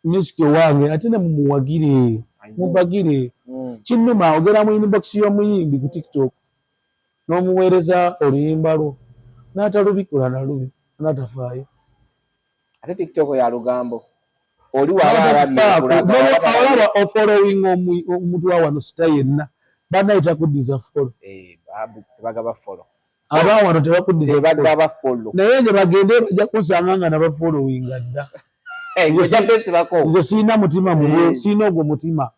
Misiki wange ate ne mumuwagire mubagire kinnuma ogera mu inbox y'omuyimbi ku TikTok n'omuweereza oluyimba lwo n'atalubikula nalubi n'atafaayo ate TikTok ya lugambo oli waalaba ofollowing omuntu wa wano sita yenna banayita kuddiza follow tebagaba follow aba wano tebakuddiza tebagaba follow naye nje bagende bajja kunsanga nga nabafollowinga dda nze siina mutima mulyo siina ogwo mutima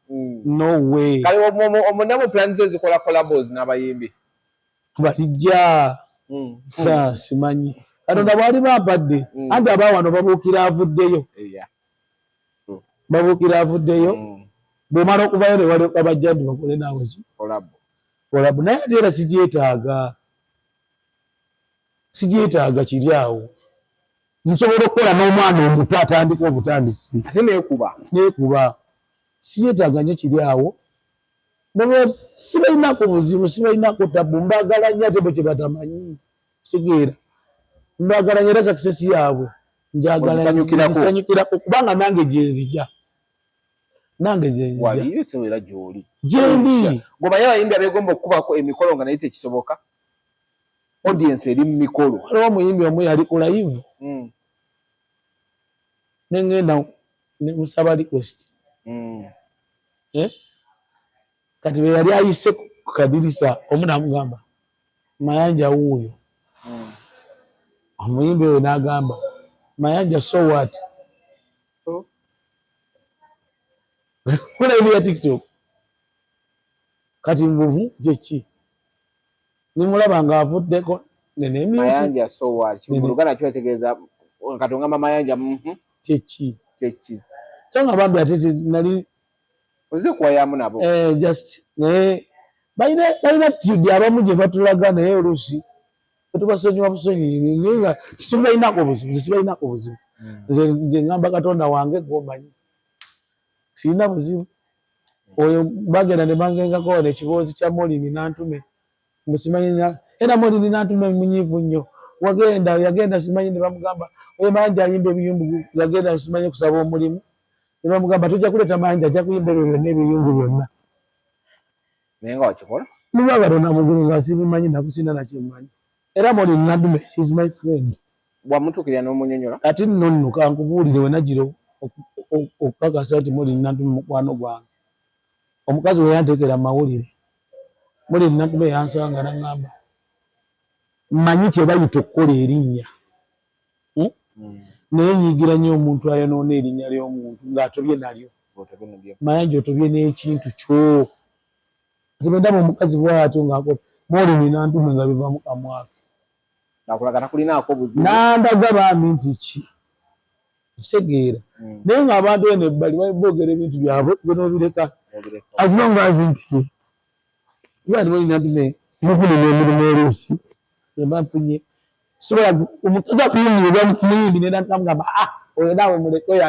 no way kale omunamu plans ezikola collabos n'abayimbi balijja simanyi katonda bwali bampadde anti aba wano babuukira avuddeyo bw'omala okuvayo ne walyoka bajja nti bakole naawe ki collabo naye ate era sigyetaaga kiri awo nsobola okukola n'omwana omuto atandika obutandisi ate neekuba sigyetaaga nnyo kiri awo sibalinako buzibu sibalinako tabu mbagala nnyo ate bwe kye batamanyi kitegeera mbagala nnyo era sakisesi yaabwe njagala kubanga nange gyenzija gyendi ngomanyi abayimbi abeegomba okukubako emikolo nga naye tekisoboka audience eri mu mikolo waliwo omuyimbi omu yali ku live nengenda musaba request kati bwe yali ayise ku kadirisa omu namugamba Mayanja wuuyo omuyimbi oyo n'agamba Mayanja so what kula ya TikTok kati mbuvu kyeki nimulaba nga avuddeko Mayanja so what kimulugana kyotegeeza katonga Mayanja kyeki kyanga bambi ate nali oze kuwayamu nabo just balina attitude abamu gye batulaga naye oluusi tubasonyiwa busonyi nga sibalinako buzibu nze ngamba katonda wange gwomanyi sirina buzibu oyo bagenda ne bangengako nekiboozi kya Molini nantume musimanyi era Molini nantume munyiivu nnyo yagenda simanyi ne bamugamba oyo Mayanja ayimba ebiyumbu yagenda simanyi kusaba omulimu ne bamugamba tujja kuleeta Mayanja ajja kuyimba ebyo byonna ebiyumbu byonna naye nga wakikola muba Katonda mugulu nga sibimanyi nakusinda nakimmanyi era Molini nantume she is my friend bwamutuukirira n'omunyonyola ati nno kankubuulire we nagiro okukakasa nti Molini nantume mukwano gwange omukazi we yanteekera mu mawulire Molini nantume yansanga n'aŋŋamba mmanyi kye bayita okukola erinnya naye nyigira nnyo omuntu ayonoona erinnya ly'omuntu ng'atobye nalyo Mayanja otobye n'ekintu kyo ati bwe ndaba omukazi bw'atyo ng'akola Molini nantume nga biva mu kamwaka nakulaga takulinaako buzibu nandaga bambi nti ki kitegeera naye ng'abantu eno ebbali boogera ebintu byabwe benobireka as long as nti bali Molini nantume mufunira emirimu oluusi emba nfunye sobola omukazi akuyingira muyimbi nenamugamba oyo naawe muleke oyo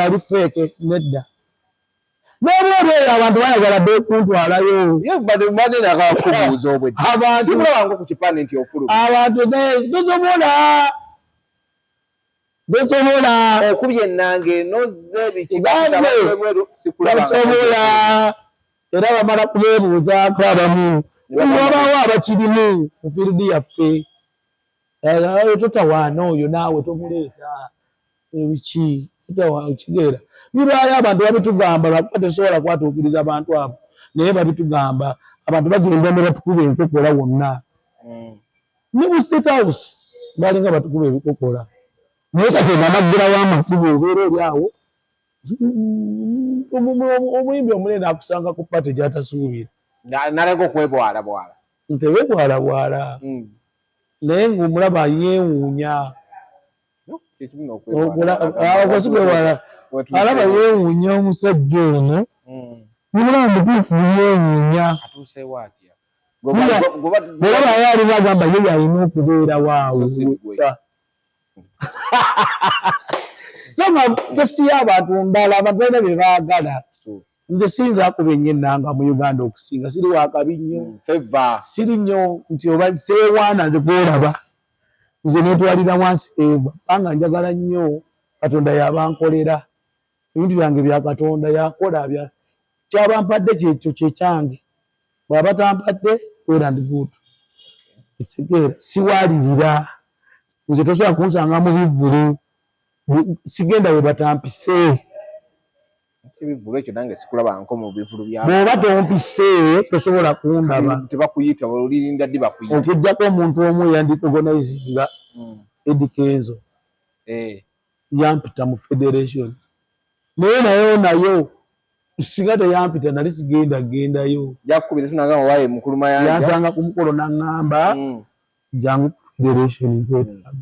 ali feeke nedda n'olwolwo eyo abantu bayagala bekuntwalayo nakakubuuza obwedde ku kipande nti ofuluma abantu tosobola okubye ennanga enoze tosobola era bamala kubeebuuzaako abamu wabaawo abakirimu mu fiiridi yaffe totawaana oyo naawe tomuleeta ebiki kitegeera birwayo abantu babitugamba lwakuba tesobola kwatuukiriza abantu abo naye babitugamba abantu bagenda ne batukuba enkokola wonna ne mu State House balinga batukuba ebikokola naye Katonda naggulawo amakubo obeera oli awo omuyimbi omunene akusanga ku pate gy'atasuubira naleka okwebwala ntebebwalabwala naye ng'omulaba yeewuunya okwesibwebwala alaba yeewuunya omusajja ono nimulaba mutuufu yeewuunya olaba ye alina agamba ye yalina okubeerawo awo so nga tesitiyo abantu mbala abantu balina bye baagala nze sinza akubenye nanga mu Uganda okusinga siri wakabi nnyo favor siri nnyo nti oba sewaana nze gwolaba nze netwalira wansi eva panga njagala nnyo Katonda yabankolera ebintu byange bya Katonda yakola bya kyabampadde kyekyo kyekyange bw'aba tampadde wera ndi good ekitegeera siwalirira nze tosobola kunsanga mu bivulu sigenda we batampise ebivulu ekyo nange sikulabanko mu bivulu byabo bw'oba tompise tosobola kundaba tebakuyita olirinda ddi bakuyita okujjako omuntu omu eyandikogonaizinga Eddie Kenzo yampita mu federation nayo singa teyampita nali gendayo jakubira tunagamba waye mukulu Mayanja yansanga ku mukolo n'aŋŋamba jangu ku federation nkwetaaga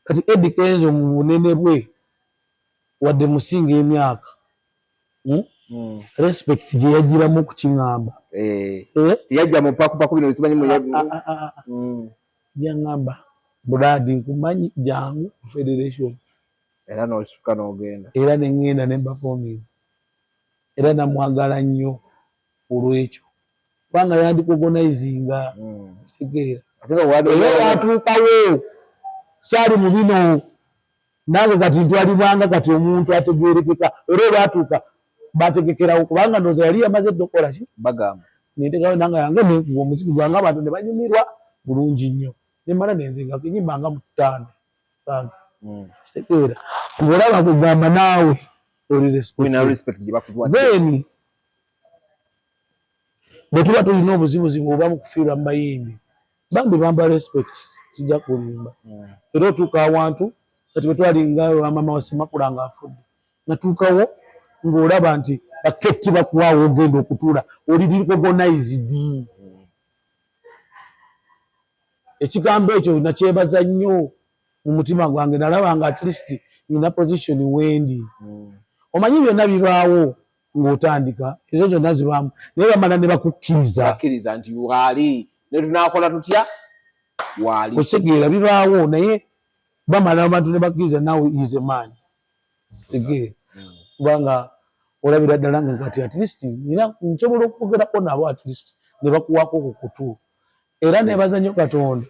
kati Eddie Kenzo mu bunene bwe wadde musinga emyaka respect gye yagiramu okukiŋŋamba teyajja mu pakupaku bino bisimanyi yaŋŋamba Bradi nkumanyi jangu ku federation era n'osituka n'ogenda era ne ŋŋenda ne mbafominga era namwagala nnyo olw'ekyo kubanga yandikogonaizinga kitegeera era watuukawo saali mu bino nange kati ntwalibwanga kati omuntu ategeerekeka era olwatuuka bategekerawo kubanga ndowooza yali yamaze eddokola ki bagamba nentekayo nanga yange nenkuba omuziki gwange abantu ne banyumirwa bulungi nnyo nemala nenzingako enyimba nga mu 5 kitegeera ng'olaba kugamba naawe oli respect then bwe tuba tulina obuzibuzibu oba mu kufiirwa mu mayimbi bambi bamba respect kijja kulimba era otuuka awantu kati bwe twalinga mama Wasemakula ng'afudde natuukawo ng'olaba nti baketti bakuwaawo ogenda okutuula oli recognized ekigambo ekyo nakyebaza nnyo mu mutima gwange nalaba nga at least nina position wendi omanyi byonna bibaawo ng'otandika ezo zonna zibaamu naye bamala ne bakukkiriza nti waali ne tunaakola tutya waali okitegeera bibaawo naye bamala abantu ne bakkiriza nawe is a man tegeera kubanga olabira ddala nga kati at least nina nsobola okwogerako nabo at least ne bakuwaako ku kutu era nebaza nnyo Katonda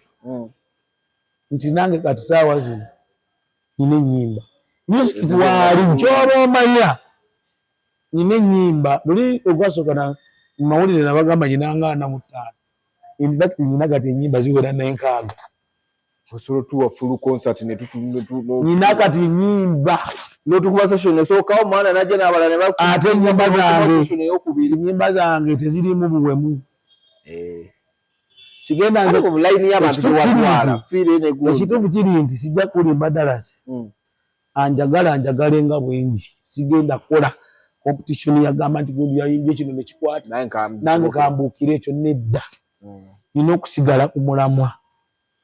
nti nange kati saawa zino nina ennyimba music waali nkyoba omanya nina ennyimba luli ogwasooka mu mawulire nabagamba nyinanga 45 in fact nina kati ennyimba ziwera n'enkaaga osobola tuwa full concert nina kati ennyimba n'otukuba session esookawo mwana najja n'abala ne ate ennyimba zange tezirimu buwemu sigenda nze mu line y'abantu twatwala fiire ne gundi ekituufu kiri nti sijja kulimba Dallas anjagale nga bwengi sigenda kukola competition yagamba nti gundi yayimbye kino ne kikwata nange kambuukira ekyo nedda nina okusigala ku mulamwa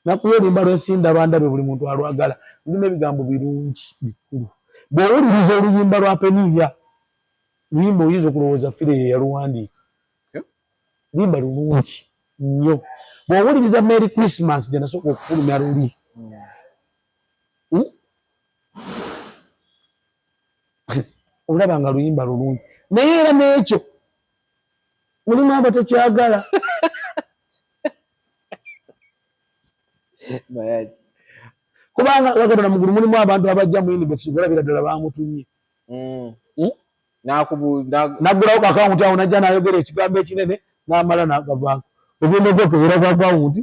nakuyo olimba lwesinda bandabe buli muntu alwagala ndina ebigambo birungi bikulu bw'owuliriza oluyimba lwa Peniya luyimba oyinza okulowooza fire ye yaluwandiika luyimba lulungi nnyo bw'owuliriza Merry Christmas gye nasooka okufulumya luli olaba nga luyimba lulungi naye era n'ekyo mulimu abatakyagala kubanga Katonda mugulu mulimu abantu abajja mu inbox olabira ddala bamutumye naggulawo kakawunti awo najja n'ayogera ekigambo ekinene n'amala n'akavaako ogenda okwekebera kakawunti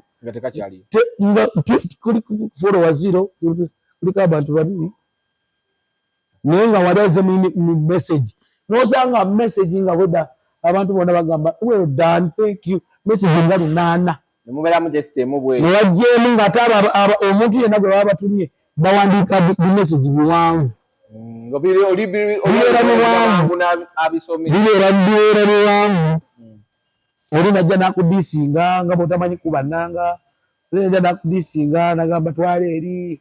folowa 0 kuliko abantu babiri naye nga walaze mu message n'osanga message nga bwedda abantu bonna bagamba well done thank you message nga 8 nemuberamu gyesitemu bwe newajjeemu ng'ate omuntu yenna gwe baba batumye bawandiika bimessage biwanvu bibeera biwanvu oli najja nakudiisinga nga bw'otamanyi kubannanga oli najja nakudiisinga nagamba twala eri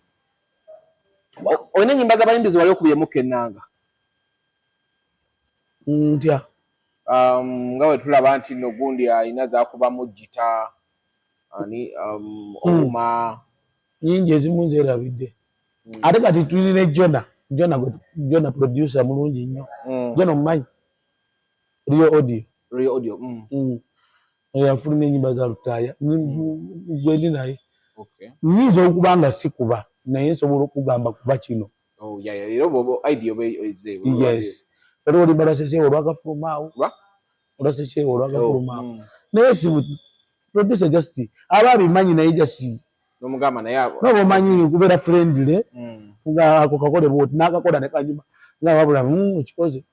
olina ennyimba z'abayimbizi wali okubyemu ennanga ntya nga bwe tulaba nti nno gundi alina zakubamu gita ani oma nyingi ezimu nzeerabidde ate kati tulina Jona producer mulungi nnyo Jona omumanyi Real audio. Yafulumya ennyimba za lutaaya gwendi naye Okay. nyinza okuba nga sikuba naye nsobola okugamba kuba kino. Yes. Era olimba lwaseseewo olwagafulumaawo olwaseseewo olwagafulumaawo naye si producer just aba abimanyi naye just n'omugamba naye n'obamanyi kubeera friendly nga ako kakole bwoti n'akakola ne kanyuma nga wabula ekikoze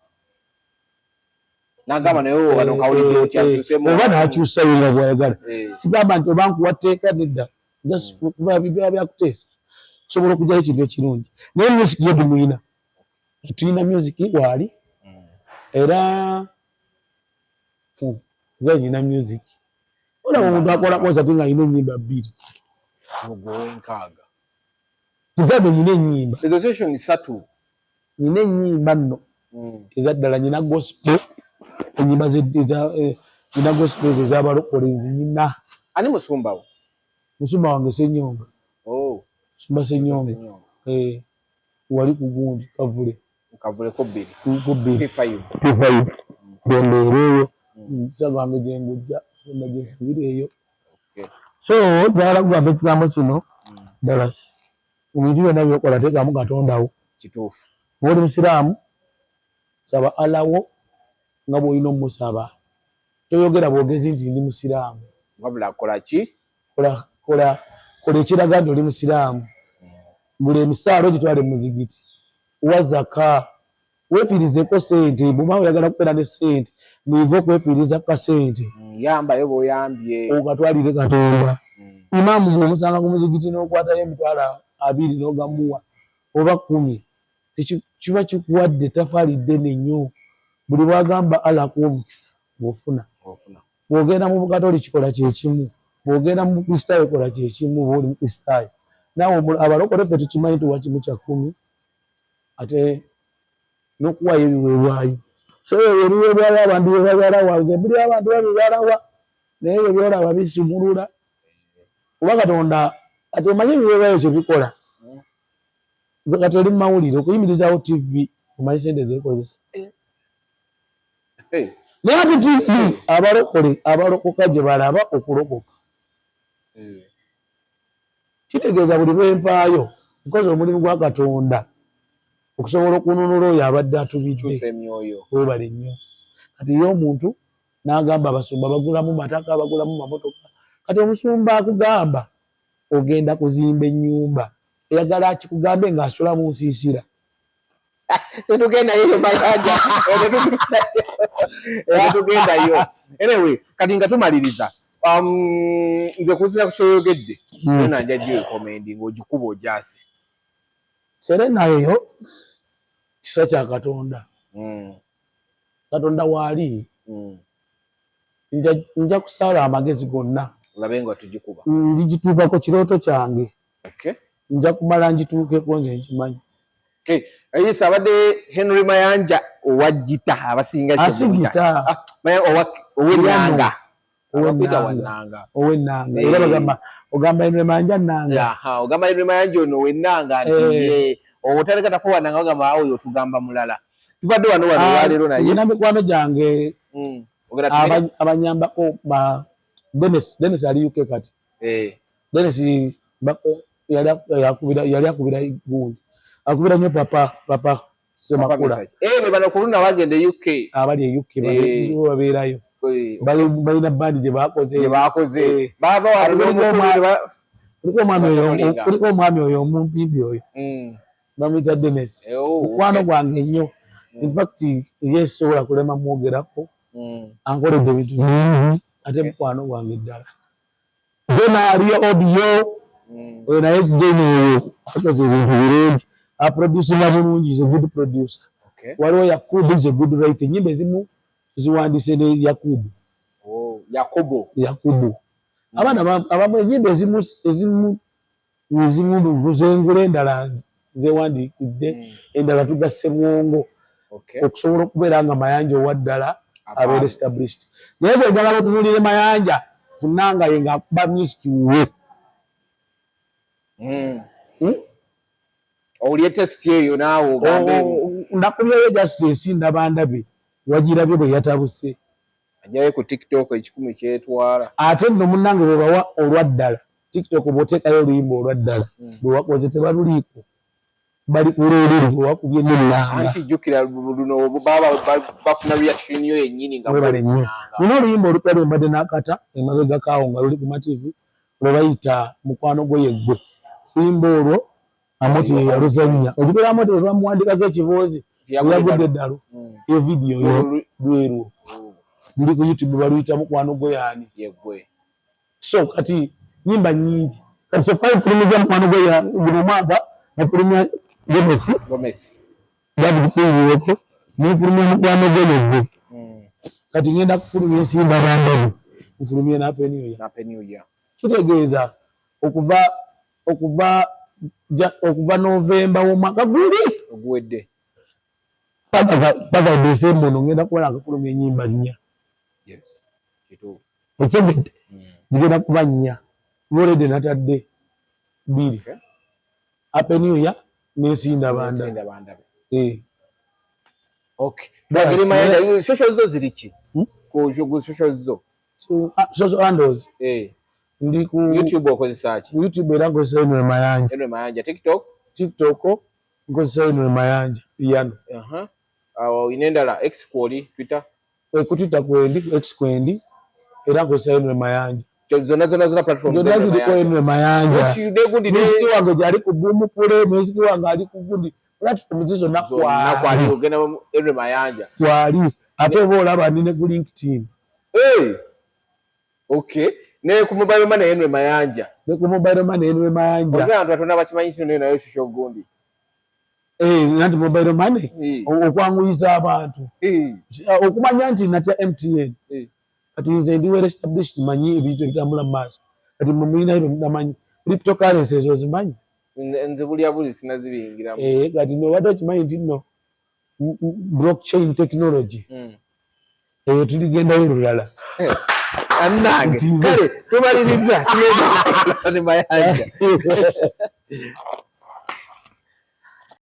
n'agamba naye wano kawulidde oti akyusemu oba n'akyusa nga bw'ayagala sigamba nti oba nkuwa tteeka nedda just kuba biba byakuteesa kusobola okugyayo ekintu ekirungi naye music yo tumuyina tulina music waali era nga nyina music olaba omuntu akola koza te nga alina ennyimba 2 ogw'enkaaga tugambe nyina ennyimba ezo session 3 nyina ennyimba nno ezaddala nyina gospel ennyimba nyina gospel ezo ez'abalokole nzinyina. Ani musumbawo? Musumba wange Ssenyonga. Musumba Ssenyonga wali ku gundi kavule ko 2 P5 dondeereeyo musaza wange gyengujja gonna gyensibira eyo. So twala kugamba ekigambo kino ddala ebintu byonna byokola teekamu Katondawo. Kituufu. Bw'oli musiraamu saba Allawo nga bw'olina omusaba toyogera bwogezi nti ndi musiraamu wabula kola ki? kola ekiraga nti oli musiraamu. Buli emisaalo gitwale muzigiti wa zaka weefiirizeko sente bw'oba oyagala kubeera ne sente muyiga okwefiiriza ka sente yambayo bw'oyambye ogatwalire Katonda. Imaamu bw'omusanga ku muzigiti n'okwatayo emitwalo 2 n'ogamuwa oba 10 kiba kikuwadde tafaali ddene nnyo. Buli bwagamba Allah akuwa omukisa bw'ofuna. Bw'ogenda mu Bukatoliki kola kyekimu, bw'ogenda mu Bukristaayo kola kyekimu bw'oli Mukristaayo. Naawe abalokole ffe tukimanyi tuwa kimu kya 10 ate n'okuwaayo ebiweebwayo. So ebiweebwayo abantu bye bazaala wange buli abantu babizaala wa naye bwe byolaba bisumulula kuba Katonda ate omanyi ebiweebwayo kye bikola. Kati oli mu mawulire okuyimirizaawo TV omanyi sente zeekozesa. Naye ate TV abalokoka gye balaba okulokoka kitegeeza buli lwempaayo nkoze omulimu gwa Katonda okusobola okununula oyo abadde atubidde webale nnyo. Kati ye omuntu n'agamba abasumba bagulamu mataka bagulamu mamotoka. Kati omusumba akugamba ogenda kuzimba ennyumba eyagala akikugambe ng'asula mu nsiisira. Tetugendayo Mayanja tetugendayo. Anyway kati nga tumaliriza nze kuzira ku kyoyogedde Serena njajja recommending ogikuba ogyase. Serena eyo kisa kya Katonda. Katonda waali nja kusaala amagezi gonna olabe nga tugikuba ndigituukako kirooto kyange nja kumala ngituukeko nze nkimanyi. Ayisa abadde Henry Mayanja owajjita abasinga asigita ow'ennanga era bagamba ogamba Henry Mayanja nnanga. Ogamba Henry Mayanja ono ow'ennanga nti ye otaleka takuwa nnanga ogamba oyo otugamba mulala. Tubadde wano olwaleero naye nina mikwano gyange abanyambako Dennis ali UK kati. Dennis yali akubira gundi akubira nnyo papa Semakula. Bano kulunda bagenda e UK abali e UK babeerayo balina bandi gye baakoze kuliko omwami oyo omumpimpi oyo bamuyita Dennis mukwano gwange nnyo. In fact yesobola kulema mwogerako ankoledde ebintu ate mukwano gwange ddala. Dena aliyo audio oyo naye Dena oyo akoze ebintu birungi aproducinga bulungi is a good producer. Waliwo Yakubu is a good writer. Ennyimba ezimu ziwandiise ne Yakubu. Abaana abamu ennyimba ezimu luzengula endala zewandiikidde endala tugasse mwongo okusobola okubeera nga Mayanja owaddala abeera established. Naye bwe njagala otunuulire Mayanja ku nnanga ye ng'akuba music wuwe. Owulye test eyo naawe ogambe ndakubyeyo just esi ndaba ndabe wagirabye bwe yatabuse ajyayo ku TikTok ekikumi kyetwala ate nno munnange bwe bawa olwaddala TikTok bw'oteekayo oluyimba olwaddala lwe wakoze tebaluliiko bali kulolero bwe wakubye n'ennanga anti jjukira luno baba bafuna reaction yo yennyini nga muno oluyimba olupya lwe mbadde n'akata emabega kaawo nga luli ku mativi lwe bayita mukwano gwe yeggwe luyimba olwo Amoti ye yaluzannya olugero Amoti bwe bamuwandikako ekiboozi yagudde eddalo e vidiyo lwerwo luli ku YouTube baluyita mukwano gwe yaani yeggwe so kati nyimba nyingi kati sofayo fulumu za mukwano gwe ya guno mwaka nafulumya Gomesi David Kuyoko nifulumya mukwano gwe yeggwe kati ngenda kufulumya Ensimba Bandabu kufulumya na New Year kitegeeza okuva Novemba w'omwaka guli oguwedde paka Desemba ono ngenda kuba nakafulumya ennyimba nnya okyogedde zigenda kuba nnya already natadde 2 Happy New Year n'Ensimba Bandabu okay bagiri Mayanja social zo ziri ki ku social zo social handles ndi ku YouTube okozesa ki YouTube era nkozesa Enwe Mayanja TikTok nkozesa Enwe Mayanja piano inendala X kwoli Twitter ku Twitter kwendi ku X kwendi era nkozesa Enwe Mayanja zona platform zona ziriko Enwe Mayanja muziki wange gyali ku Bumukule muziki wange ali ku gundi platform zizo nakwali ogenda Enwe Mayanja kwali ate oba olaba nine ku LinkedIn okay ne ku mobile money Enwe Mayanja abantu atona bakimanyi sino nayo shisho gundi nanti mobile money okwanguyiza abantu okumanya nti natya MTN kati nze ndiwere established manyi ebintu ebitambula mu maaso kati mumuyina ebyo mudamanyi cryptocurrency ezo zimanyi nze buli sinazibingiramu kati nobadde okimanyi nti nno blockchain technology eyo tuligendayo lulala annange kale tumaliriza Mayanja